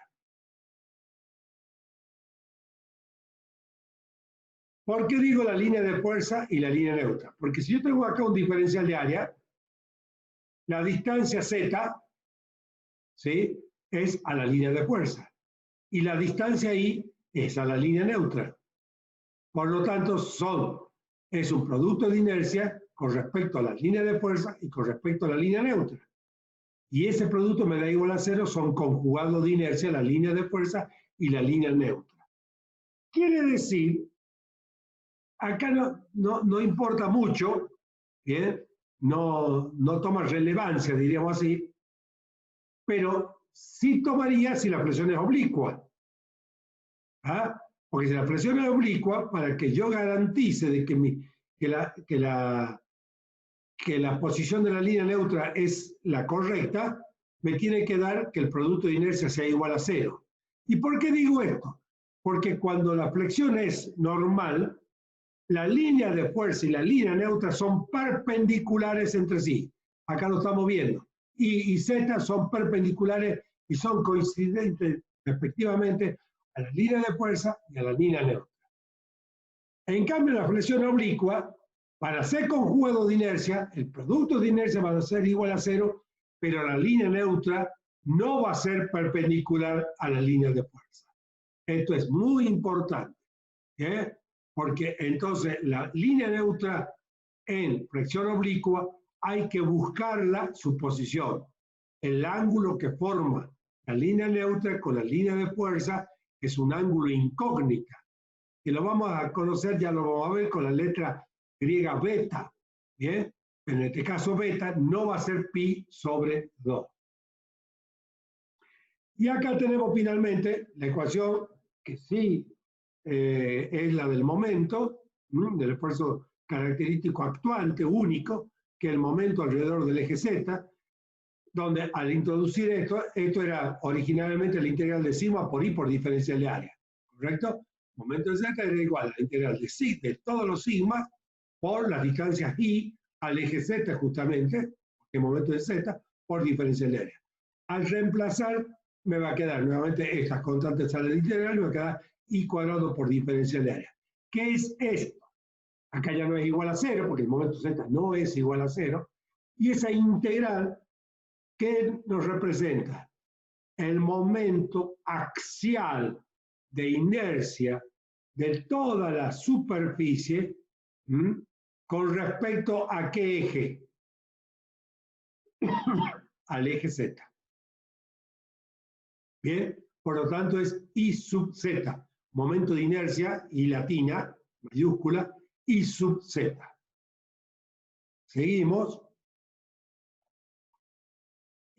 ¿Por qué digo la línea de fuerza y la línea neutra? Porque si yo tengo acá un diferencial de área, la distancia Z, ¿sí?, es a la línea de fuerza. Y la distancia Y es a la línea neutra. Por lo tanto, es un producto de inercia con respecto a la línea de fuerza y con respecto a la línea neutra. Y ese producto me da igual a 0, son conjugados de inercia la línea de fuerza y la línea neutra. Quiere decir, acá no importa mucho, ¿bien? No toma relevancia, diríamos así, pero sí tomaría si la flexión es oblicua. ¿Ah? Porque si la flexión es oblicua, para que yo garantice de que la posición de la línea neutra es la correcta, me tiene que dar que el producto de inercia sea igual a 0. ¿Y por qué digo esto? Porque cuando la flexión es normal, la línea de fuerza y la línea neutra son perpendiculares entre sí. Acá lo estamos viendo. Y Z son perpendiculares y son coincidentes respectivamente a la línea de fuerza y a la línea neutra. En cambio, la flexión oblicua, para ser conjugado de inercia, el producto de inercia va a ser igual a 0, pero la línea neutra no va a ser perpendicular a la línea de fuerza. Esto es muy importante, ¿eh? Porque entonces la línea neutra en flexión oblicua hay que buscarla su posición. El ángulo que forma la línea neutra con la línea de fuerza es un ángulo incógnita, que lo vamos a conocer, ya lo vamos a ver con la letra griega beta, ¿bien? En este caso beta no va a ser pi sobre 2. Y acá tenemos finalmente la ecuación que sí es la del momento, del esfuerzo característico actuante, único, que es el momento alrededor del eje Z, donde al introducir esto era originalmente la integral de sigma por I por diferencial de área, ¿correcto? Momento de Z era igual a la integral de todos los sigmas por las distancias I al eje Z justamente, el momento de Z, por diferencial de área. Al reemplazar, me va a quedar nuevamente estas constantes a la integral, me va a quedar I cuadrado por diferencial de área. ¿Qué es esto? Acá ya no es igual a 0, porque el momento Z no es igual a 0, Y esa integral, ¿qué nos representa? El momento axial de inercia de toda la superficie, ¿m?, con respecto a qué eje? Al eje Z. Bien, por lo tanto es I sub Z, momento de inercia, I latina, mayúscula, I sub Z. Seguimos.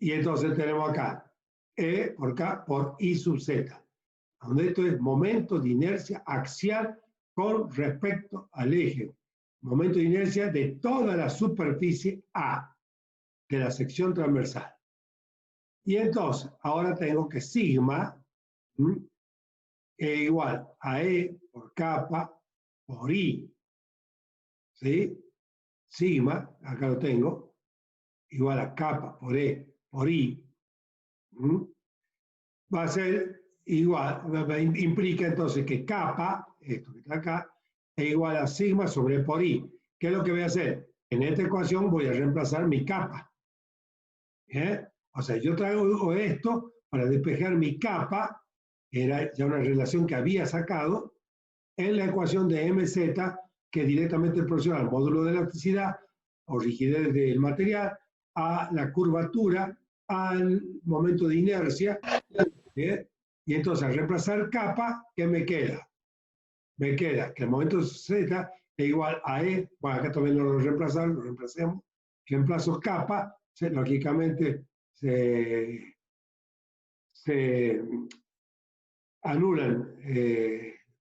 Y entonces tenemos acá, E por K por I sub Z, donde esto es momento de inercia axial con respecto al eje. Momento de inercia de toda la superficie A, de la sección transversal. Y entonces, ahora tengo que sigma es igual a E por kappa por I. ¿Sí? Sigma, acá lo tengo, igual a kappa por E por I. Va a ser igual, implica entonces que kappa, esto que está acá, es igual a sigma sobre E por I. ¿Qué es lo que voy a hacer? En esta ecuación voy a reemplazar mi kappa. O sea, yo traigo esto para despejar mi kappa, era ya una relación que había sacado, en la ecuación de mz, que directamente proporciona al módulo de elasticidad o rigidez del material, a la curvatura, al momento de inercia. Y entonces, al reemplazar kappa, ¿qué me queda? Me queda que el momento z es igual a E, bueno, acá también lo reemplacemos, reemplazo kappa, lógicamente se anulan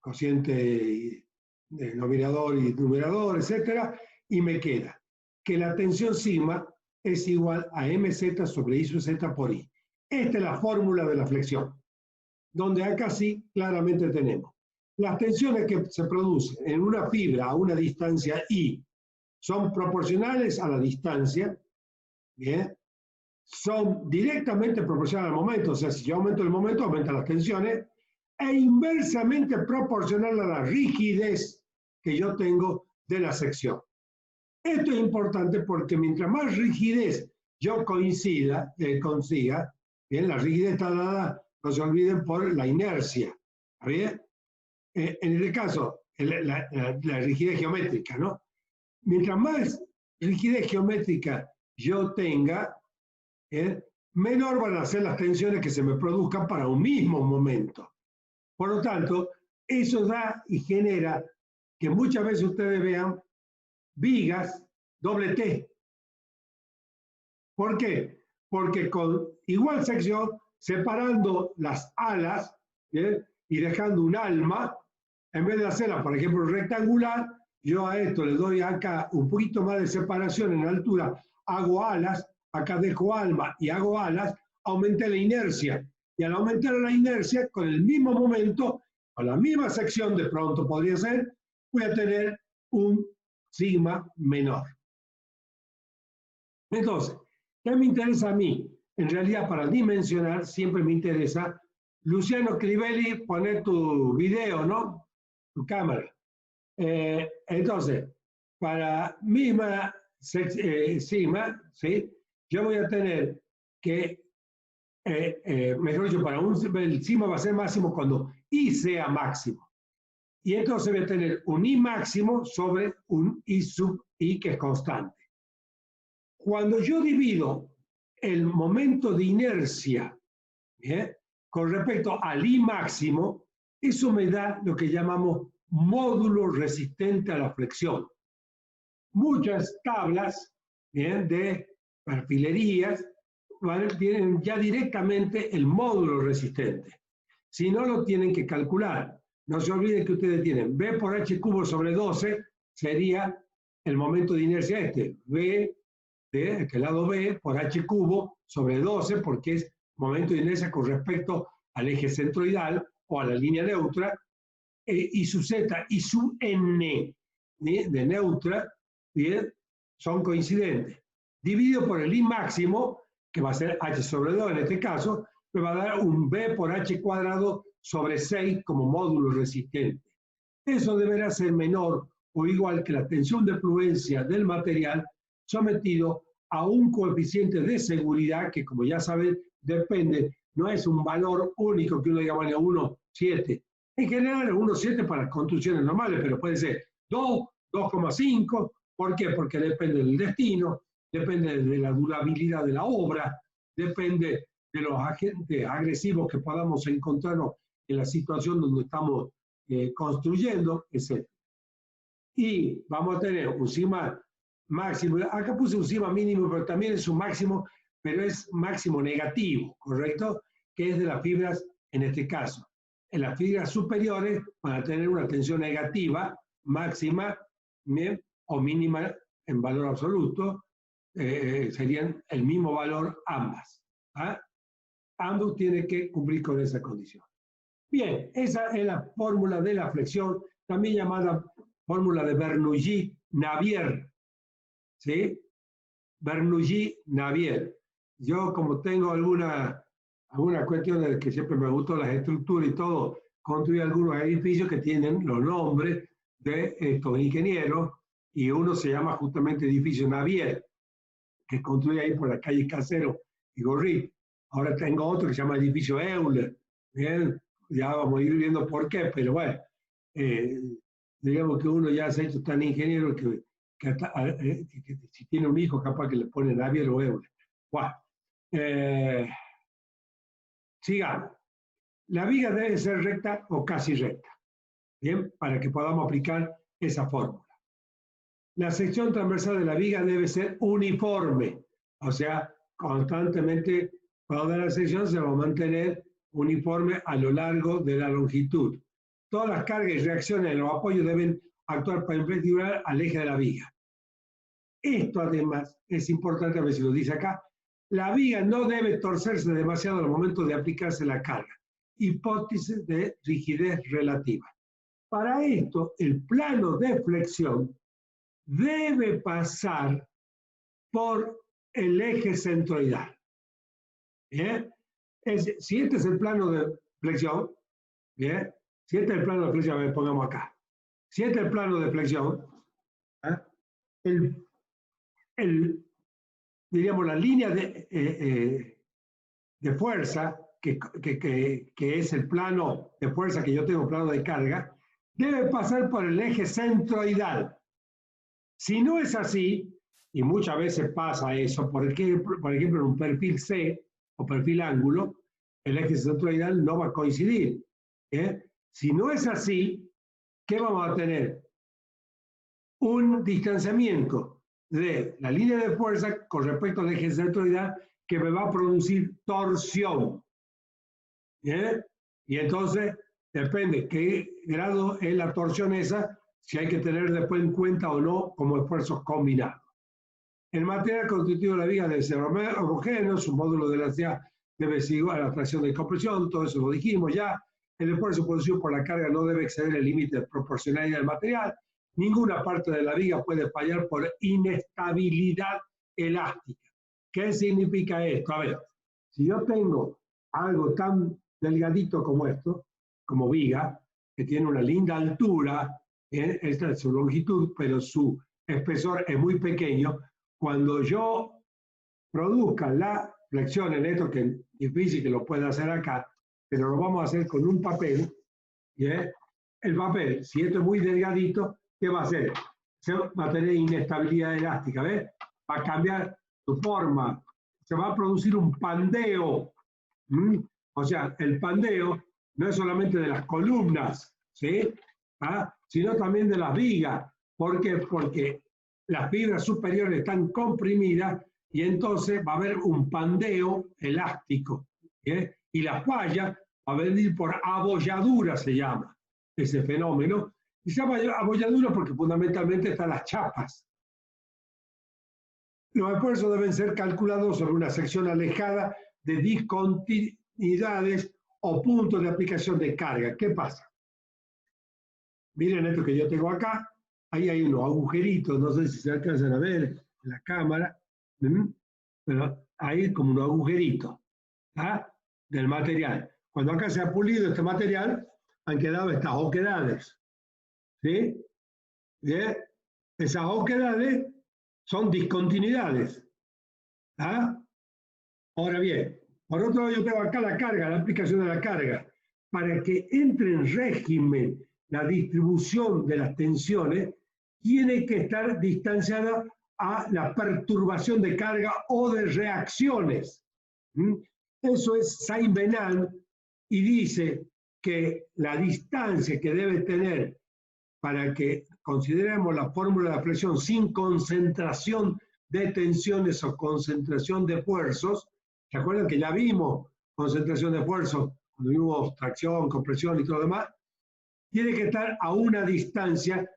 cociente denominador y numerador, etcétera, y me queda que la tensión sigma es igual a mz sobre I sub z por I. Esta es la fórmula de la flexión, donde acá sí claramente tenemos las tensiones que se producen en una fibra a una distancia I son proporcionales a la distancia, ¿bien? Son directamente proporcionales al momento, o sea, si yo aumento el momento, aumentan las tensiones, e inversamente proporcional a la rigidez que yo tengo de la sección. Esto es importante porque mientras más rigidez yo consiga, bien, la rigidez está dada, no se olviden, por la inercia, ¿bien? En este caso, la rigidez geométrica, ¿no? Mientras más rigidez geométrica yo tenga, menor van a ser las tensiones que se me produzcan para un mismo momento. Por lo tanto, eso da y genera que muchas veces ustedes vean vigas doble T. ¿Por qué? Porque con igual sección, separando las alas, y dejando un alma, en vez de hacerla, por ejemplo, rectangular, yo a esto le doy acá un poquito más de separación en altura, hago alas, acá dejo alma y hago alas, aumenté la inercia. Y al aumentar la inercia, con el mismo momento, con la misma sección de pronto podría ser, voy a tener un sigma menor. Entonces, ¿qué me interesa a mí? En realidad, para dimensionar, siempre me interesa. Luciano Crivelli, poner tu video, ¿no? Tu cámara. Entonces, para misma sigma, ¿sí? Yo voy a tener que, mejor dicho, el sigma va a ser máximo cuando I sea máximo. Y entonces voy a tener un I máximo sobre un I sub I que es constante. Cuando yo divido el momento de inercia con respecto al I máximo, eso me da lo que llamamos módulo resistente a la flexión. Muchas tablas de perfilerías tienen ya directamente el módulo resistente. Si no, lo tienen que calcular. No se olviden que ustedes tienen B por H cubo sobre 12, sería el momento de inercia B, el lado B por H cubo sobre 12, porque es momento de inercia con respecto al eje centroidal o a la línea neutra, y su Z y su N de neutra, ¿bien?, son coincidentes. Dividido por el I máximo, que va a ser H sobre 2 en este caso, me va a dar un B por H cuadrado sobre 6 como módulo resistente. Eso deberá ser menor o igual que la tensión de fluencia del material sometido a un coeficiente de seguridad que, como ya saben, depende, no es un valor único que uno diga, vale, 1,7. En general es 1,7 para construcciones normales, pero puede ser 2, 2,5. ¿Por qué? Porque depende del destino, depende de la durabilidad de la obra, depende de los agentes agresivos que podamos encontrarnos en la situación donde estamos construyendo, etc. Y vamos a tener un sigma máximo. Acá puse un sigma mínimo, pero también es un máximo, pero es máximo negativo, ¿correcto? Que es de las fibras, en este caso. En las fibras superiores van a tener una tensión negativa, máxima, ¿bien? O mínima en valor absoluto, serían el mismo valor ambas. ¿Ah? Ambos tienen que cumplir con esa condición. Bien, esa es la fórmula de la flexión, también llamada fórmula de Bernoulli-Navier. ¿Sí? Bernoulli-Navier. Yo, como tengo alguna cuestión de que siempre me gustó las estructuras y todo, construí algunos edificios que tienen los nombres de estos ingenieros, y uno se llama justamente edificio Navier, que construí ahí por la calle Casero y Gorrit. Ahora tengo otro que se llama edificio Euler. Bien, ya vamos a ir viendo por qué, pero bueno, digamos que uno ya se ha hecho tan ingeniero que hasta, que si tiene un hijo capaz que le pone Navier o Euler. Bueno, sigamos. La viga debe ser recta o casi recta, bien, para que podamos aplicar esa fórmula. La sección transversal de la viga debe ser uniforme, o sea, constantemente toda la sección se va a mantener uniforme a lo largo de la longitud. Todas las cargas y reacciones de los apoyos deben actuar perpendicular al eje de la viga. Esto además es importante, a ver si lo dice acá, la viga no debe torcerse demasiado al momento de aplicarse la carga. Hipótesis de rigidez relativa. Para esto, el plano de flexión debe pasar por el eje centroidal. ¿Bien? Si este es el plano de flexión, ¿bien? Si este es el plano de flexión, pongamos acá. Si este es el plano de flexión, diríamos, la línea de fuerza, que es el plano de fuerza que yo tengo, plano de carga, debe pasar por el eje centroidal. Si no es así, y muchas veces pasa eso, por ejemplo, en un perfil C o perfil ángulo, el eje centroidal no va a coincidir. Si no es así, ¿qué vamos a tener? Un distanciamiento de la línea de fuerza con respecto al eje centroidal que me va a producir torsión. Y entonces, depende qué grado es la torsión esa, si hay que tener después en cuenta o no como esfuerzos combinados. El material constitutivo de la viga debe ser homogéneo, su módulo de elasticidad debe ser igual a la tracción de compresión, todo eso lo dijimos ya. El esfuerzo producido por la carga no debe exceder el límite de proporcionalidad del material. Ninguna parte de la viga puede fallar por inestabilidad elástica. ¿Qué significa esto? A ver, si yo tengo algo tan delgadito como esto, como viga, que tiene una linda altura, esta es su longitud, pero su espesor es muy pequeño, cuando yo produzca la flexión en esto, que es difícil que lo pueda hacer acá, pero lo vamos a hacer con un papel, el papel, si esto es muy delgadito, ¿qué va a hacer? Se va a tener inestabilidad elástica, ¿ves? Va a cambiar su forma, se va a producir un pandeo. O sea, el pandeo no es solamente de las columnas, ¿sí? Sino también de las vigas. ¿Por qué? Porque las fibras superiores están comprimidas y entonces va a haber un pandeo elástico. Y la falla va a venir por abolladura, se llama ese fenómeno. Y se llama abolladura porque fundamentalmente están las chapas. Los esfuerzos deben ser calculados sobre una sección alejada de discontinuidades o puntos de aplicación de carga. ¿Qué pasa? Miren esto que yo tengo acá. Ahí hay unos agujeritos, no sé si se alcanzan a ver en la cámara, pero ahí es como unos agujeritos del material. Cuando acá se ha pulido este material, han quedado estas oquedades. ¿Sí? ¿Bien? Esas oquedades son discontinuidades. ¿Ah? Ahora bien, por otro lado yo tengo acá la carga, la aplicación de la carga. Para que entre en régimen la distribución de las tensiones, tiene que estar distanciada a la perturbación de carga o de reacciones. Eso es Saint-Venant y dice que la distancia que debe tener para que consideremos la fórmula de flexión sin concentración de tensiones o concentración de esfuerzos. ¿Se acuerdan que ya vimos concentración de esfuerzos cuando vimos tracción, compresión y todo lo demás? Tiene que estar a una distancia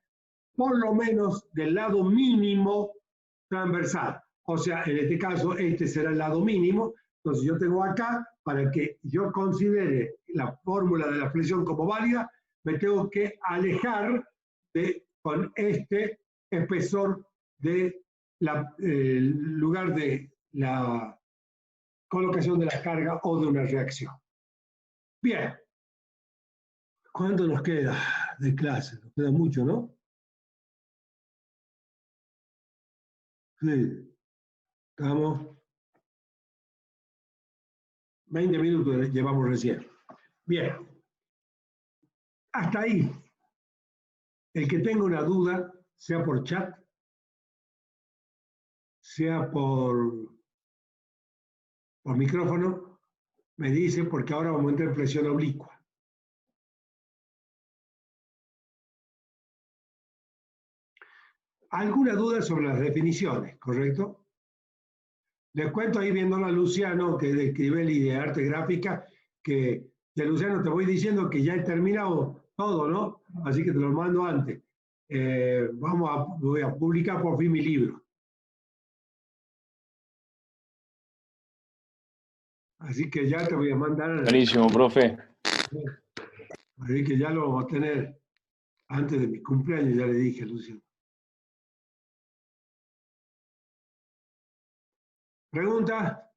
por lo menos del lado mínimo transversal. O sea, en este caso, este será el lado mínimo. Entonces yo tengo acá, para que yo considere la fórmula de la flexión como válida, me tengo que alejar con este espesor del lugar de la colocación de la carga o de una reacción. Bien. ¿Cuánto nos queda de clase? Nos queda mucho, ¿no? Sí. Estamos 20 minutos llevamos recién. Bien. Hasta ahí. El que tenga una duda, sea por chat, sea por micrófono, me dice, porque ahora vamos a entrar en flexión oblicua. ¿Alguna duda sobre las definiciones, correcto? Les cuento ahí viéndolo a Luciano, que de Escribeli de Arte Gráfica, que de Luciano te voy diciendo que ya he terminado todo, ¿no? Así que te lo mando antes. Voy a publicar por fin mi libro. Así que ya te voy a mandar. Buenísimo, profe. Así que ya lo vamos a tener antes de mi cumpleaños, ya le dije a Luciano. ¿Pregunta?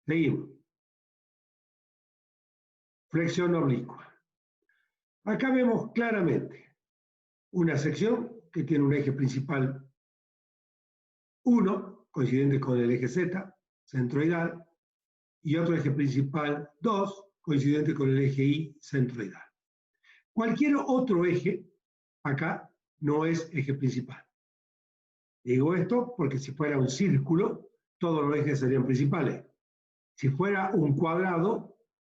Seguimos. Flexión oblicua. Acá vemos claramente una sección que tiene un eje principal 1, coincidente con el eje Z, centroidal, y otro eje principal 2, coincidente con el eje Y, centroidal. Cualquier otro eje acá no es eje principal. Digo esto porque si fuera un círculo, todos los ejes serían principales. Si fuera un cuadrado,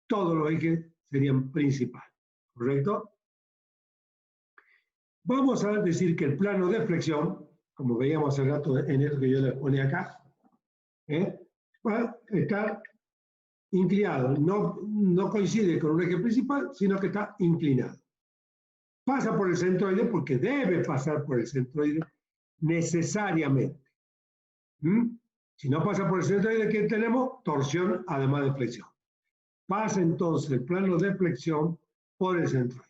todos los ejes serían principales. ¿Correcto? Vamos a decir que el plano de flexión, como veíamos hace rato en esto que yo les ponía acá, va a estar inclinado. No coincide con un eje principal, sino que está inclinado. Pasa por el centroide porque debe pasar por el centroide necesariamente. Si no pasa por el centroide, ¿qué tenemos? Torsión, además de flexión. Pasa entonces el plano de flexión por el centroide.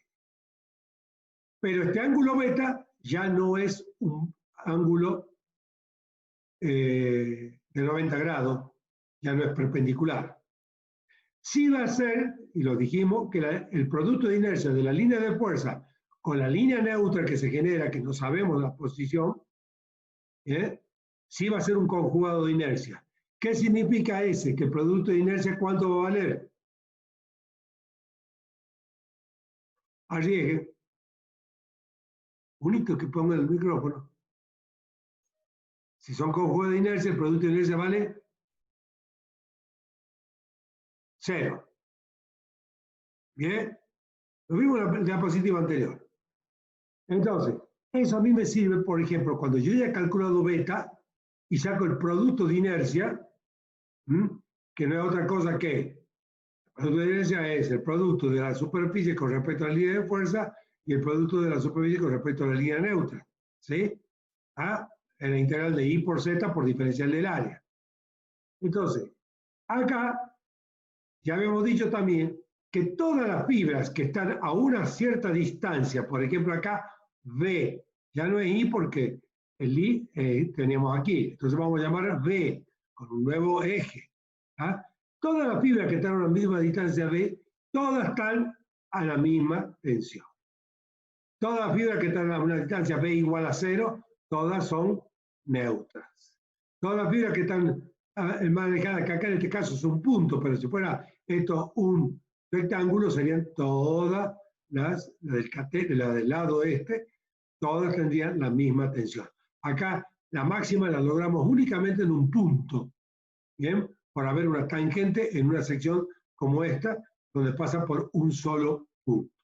Pero este ángulo beta ya no es un ángulo de 90 grados, ya no es perpendicular. Sí va a ser, y lo dijimos, que el producto de inercia de la línea de fuerza con la línea neutra que se genera, que no sabemos la posición, sí va a ser un conjugado de inercia. ¿Qué significa ese? Que el producto de inercia, ¿cuánto va a valer? Arriesgue. Único que ponga el micrófono. Si son conjugados de inercia, el producto de inercia vale 0. ¿Bien? Lo vimos en la diapositiva anterior. Entonces, eso a mí me sirve, por ejemplo, cuando yo ya he calculado beta y saco el producto de inercia, que no es otra cosa que el producto de inercia es el producto de la superficie con respecto a la línea de fuerza y el producto de la superficie con respecto a la línea neutra. ¿Sí? En la integral de I por Z por diferencial del área. Entonces, acá ya habíamos dicho también que todas las fibras que están a una cierta distancia, por ejemplo acá, V, ya no es I porque el I teníamos aquí, entonces vamos a llamar V con un nuevo eje. Todas las fibras que están a la misma distancia V, todas están a la misma tensión. Todas las fibras que están a una distancia V igual a 0, todas son neutras. Todas las fibras que están más alejadas, que acá en este caso es un punto, pero si fuera esto un rectángulo, serían todas las del lado este, todas tendrían la misma tensión. Acá la máxima la logramos únicamente en un punto, ¿bien? Por haber una tangente en una sección como esta, donde pasa por un solo punto.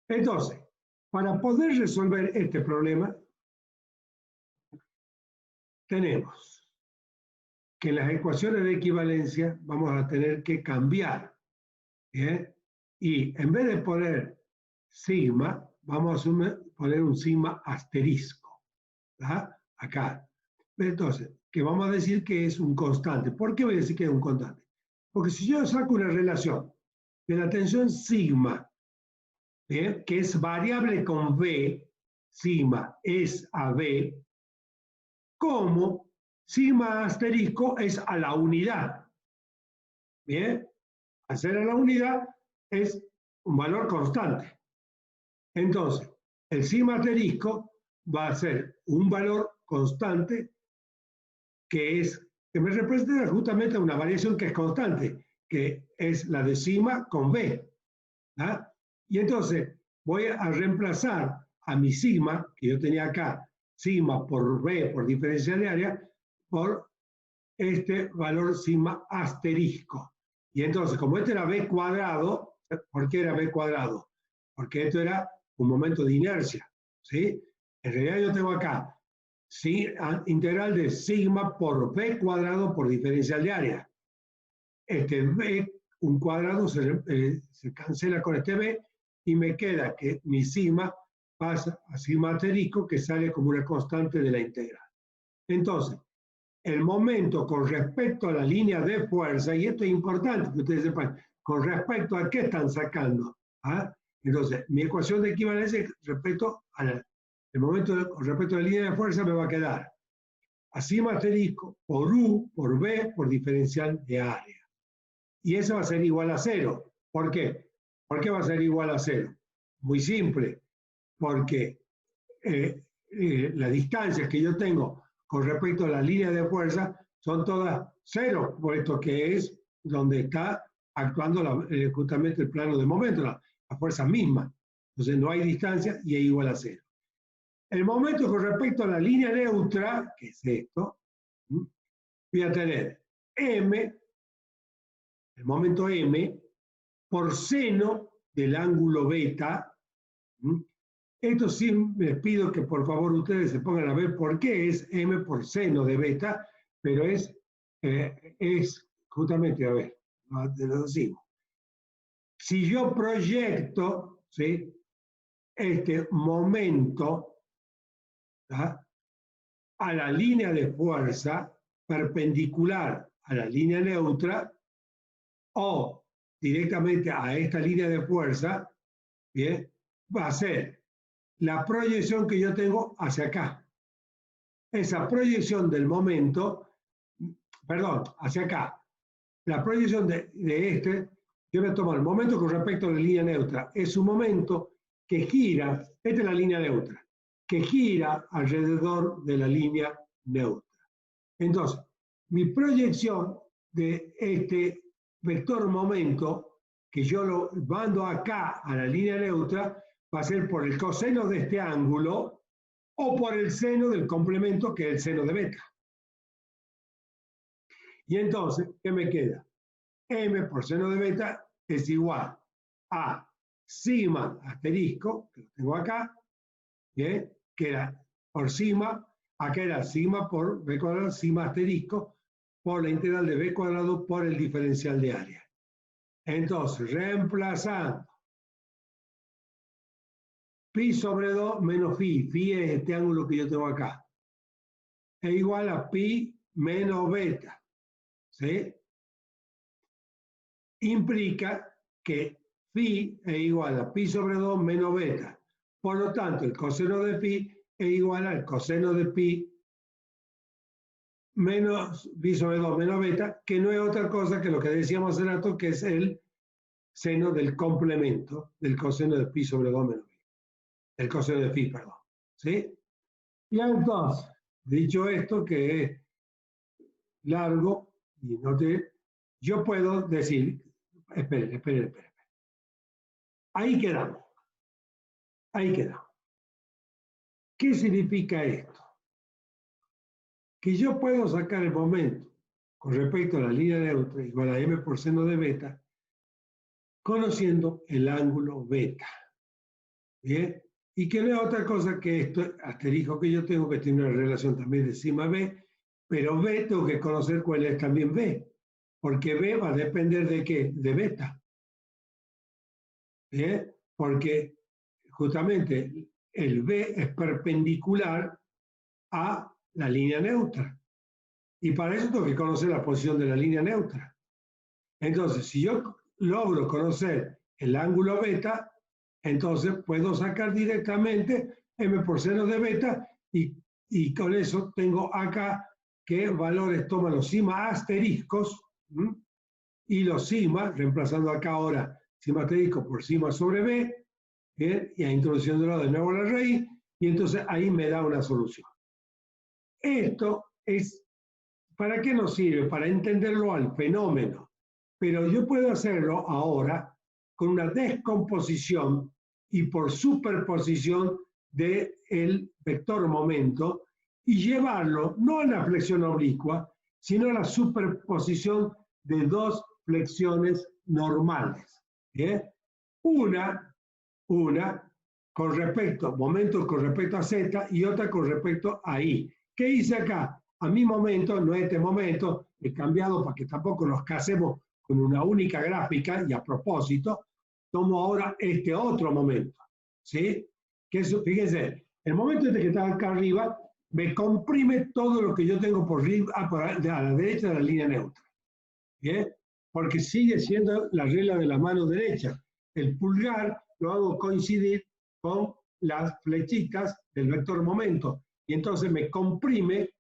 Entonces, para poder resolver este problema, tenemos que las ecuaciones de equivalencia vamos a tener que cambiar, ¿bien? Y en vez de poner sigma, vamos a poner un sigma asterisco, ¿verdad? Acá. Entonces, que vamos a decir que es un constante. ¿Por qué voy a decir que es un constante? Porque si yo saco una relación de la tensión sigma, ¿bien? Que es variable con V, sigma es a V, como sigma asterisco es a la unidad. ¿Bien? Al ser a la unidad es un valor constante. Entonces, el sigma asterisco va a ser un valor constante que me representa justamente una variación que es constante, que es la de sigma con V. ¿Ah? Y entonces voy a reemplazar a mi sigma, que yo tenía acá, sigma por V por diferencial de área, por este valor sigma asterisco. Y entonces, como este era V cuadrado, ¿por qué era V cuadrado? Porque esto era un momento de inercia, ¿sí? En realidad yo tengo acá integral de sigma por V cuadrado por diferencial de área. Este V, un cuadrado, se cancela con este V y me queda que mi sigma pasa a sigma asterisco, que sale como una constante de la integral. Entonces, el momento con respecto a la línea de fuerza, y esto es importante que ustedes sepan, con respecto a qué están sacando. ¿Ah? Entonces, mi ecuación de equivalencia respecto al momento con respecto a la línea de fuerza me va a quedar a sigma asterisco por U, por V, por diferencial de área. Y eso va a ser igual a 0. ¿Por qué? ¿Por qué va a ser igual a 0? Muy simple, porque las distancias que yo tengo con respecto a la línea de fuerza son todas 0, puesto que es donde está actuando justamente el plano de momento, la fuerza misma. Entonces no hay distancia y es igual a 0. El momento con respecto a la línea neutra, que es esto, voy a tener m, el momento m, por seno del ángulo beta. Esto sí les pido que por favor ustedes se pongan a ver por qué es m por seno de beta, pero es justamente, a ver, lo decimos. Si yo proyecto, ¿sí?, este momento, ¿tá?, a la línea de fuerza perpendicular a la línea neutra o directamente a esta línea de fuerza, ¿bien?, va a ser la proyección que yo tengo hacia acá. Esa proyección del momento, perdón, hacia acá. La proyección de este, yo voy a tomar el momento con respecto a la línea neutra. Es un momento que gira, esta es la línea neutra, que gira alrededor de la línea neutra. Entonces, mi proyección de este vector momento, que yo lo mando acá a la línea neutra, va a ser por el coseno de este ángulo o por el seno del complemento, que es el seno de beta. Y entonces, ¿qué me queda? M por seno de beta es igual a sigma asterisco, que lo tengo acá, ¿bien?, que era por sigma, acá era sigma por b cuadrado, sigma asterisco, por la integral de b cuadrado por el diferencial de área. Entonces, reemplazando pi sobre 2 menos phi, phi es este ángulo que yo tengo acá, es igual a pi menos beta, ¿sí? Implica que phi es igual a pi sobre 2 menos beta. Por lo tanto, el coseno de pi es igual al coseno de pi menos pi sobre 2 menos beta, que no es otra cosa que lo que decíamos hace rato, que es el seno del complemento del coseno de pi sobre 2 menos beta. El coseno de pi, perdón. ¿Sí? Y entonces, Dicho esto, que es largo, y no te, yo puedo decir, esperen. Ahí quedamos. Ahí quedamos. ¿Qué significa esto? Que yo puedo sacar el momento con respecto a la línea neutra igual a m por seno de beta, conociendo el ángulo beta. ¿Bien? Y que no es otra cosa que esto, asterisco que yo tengo, que tiene una relación también de sigma b, pero b tengo que conocer cuál es también b, porque b va a depender de qué, de beta. ¿Bien? Porque justamente el b es perpendicular a la línea neutra. Y para eso tengo que conocer la posición de la línea neutra. Entonces, si yo logro conocer el ángulo beta, entonces puedo sacar directamente m por seno de beta y con eso tengo acá qué valores toman los sigma asteriscos y los sigma, reemplazando acá ahora sigma asterisco por sigma sobre b, ¿bien? Y introduciéndolo de nuevo a la raíz, y entonces ahí me da una solución. Esto es, ¿para qué nos sirve? Para entenderlo al fenómeno. Pero yo puedo hacerlo ahora con una descomposición y por superposición del vector momento y llevarlo no a la flexión oblicua, sino a la superposición de dos flexiones normales. ¿Bien? Una con respecto, momento con respecto a z y otra con respecto a i. ¿Qué hice acá? A mi momento, no este momento, he cambiado para que tampoco nos casemos con una única gráfica y a propósito, tomo ahora este otro momento. ¿Sí? Que eso, fíjense, el momento este que está acá arriba me comprime todo lo que yo tengo por a la derecha de la línea neutra. ¿Bien? Porque sigue siendo la regla de la mano derecha. El pulgar lo hago coincidir con las flechitas del vector momento. Y entonces me comprime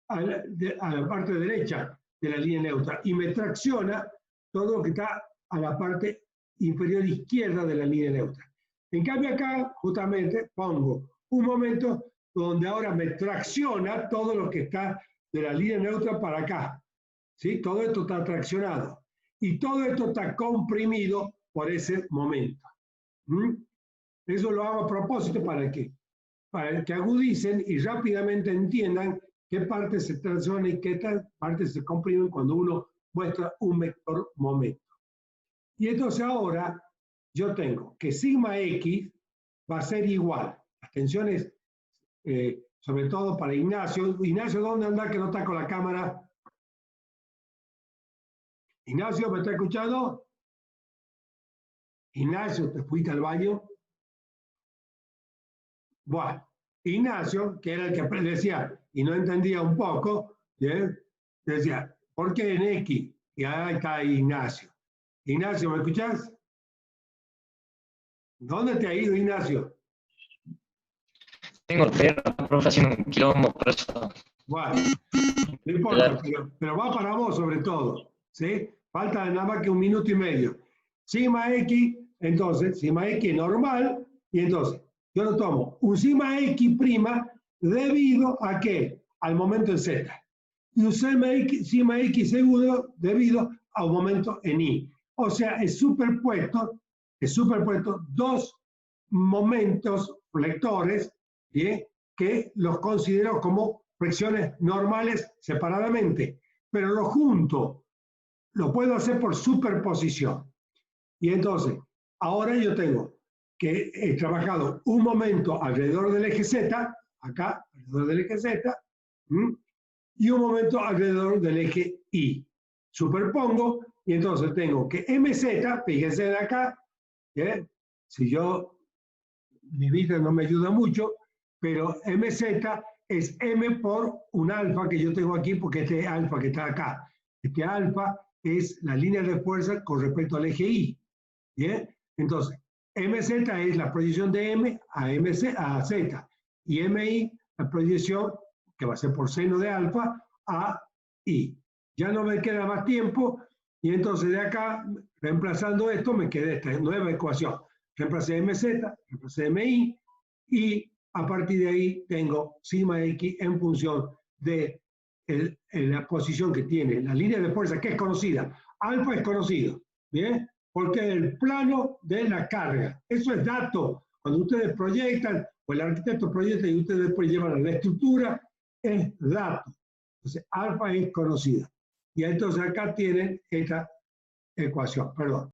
a la parte derecha de la línea neutra y me tracciona todo lo que está a la parte inferior izquierda de la línea neutra. En cambio acá, justamente, pongo un momento donde ahora me tracciona todo lo que está de la línea neutra para acá. ¿Sí? Todo esto está traccionado. Y todo esto está comprimido por ese momento. Eso lo hago a propósito para que agudicen y rápidamente entiendan qué partes se traccionan y qué partes se comprimen cuando uno muestra un vector momento. Y entonces ahora yo tengo que sigma x va a ser igual. Las tensiones, sobre todo para Ignacio. Ignacio, ¿dónde anda que no está con la cámara? Ignacio, ¿me está escuchando? Ignacio, ¿te fuiste al baño? Bueno, Ignacio, que era el que decía y no entendía un poco, ¿bien? Decía, ¿por qué en X? Y ahí está Ignacio. Ignacio, ¿me escuchás? ¿Dónde te ha ido, Ignacio? Tengo el perro, profe, haciendo un quilombo, por eso. Bueno, no importa, pero va para vos sobre todo, ¿sí? Falta nada más que 1 minuto y medio. Sigma X, entonces, sigma X normal, y entonces yo lo tomo un sigma X' debido a ¿qué? Al momento en Z. Y un sigma X seguro debido a un momento en Y. O sea, es superpuesto dos momentos flectores, ¿sí? Que los considero como flexiones normales separadamente, pero lo junto, lo puedo hacer por superposición. Y entonces, ahora yo tengo que he trabajado un momento alrededor del eje Z, acá, alrededor del eje Z, y un momento alrededor del eje Y. Superpongo, y entonces tengo que MZ, fíjense de acá, si yo, mi vista no me ayuda mucho, pero MZ es M por un alfa que yo tengo aquí, porque este alfa que está acá. Este alfa es la línea de fuerza con respecto al eje Y. ¿Bien? Entonces, MZ es la proyección de M a Z. Y MI, la proyección, que va a ser por seno de alfa, a I. Ya no me queda más tiempo, y entonces de acá, reemplazando esto, me queda esta nueva ecuación. Reemplacé MZ, reemplacé MI, y A partir de ahí tengo sigma X en función de la posición que tiene la línea de fuerza, que es conocida. Alfa es conocido, ¿bien? Porque es el plano de la carga. Eso es dato. Cuando ustedes proyectan, o el arquitecto proyecta y ustedes después llevan a la estructura, es dato. Entonces, alfa es conocida. Y entonces acá tienen esta ecuación, perdón.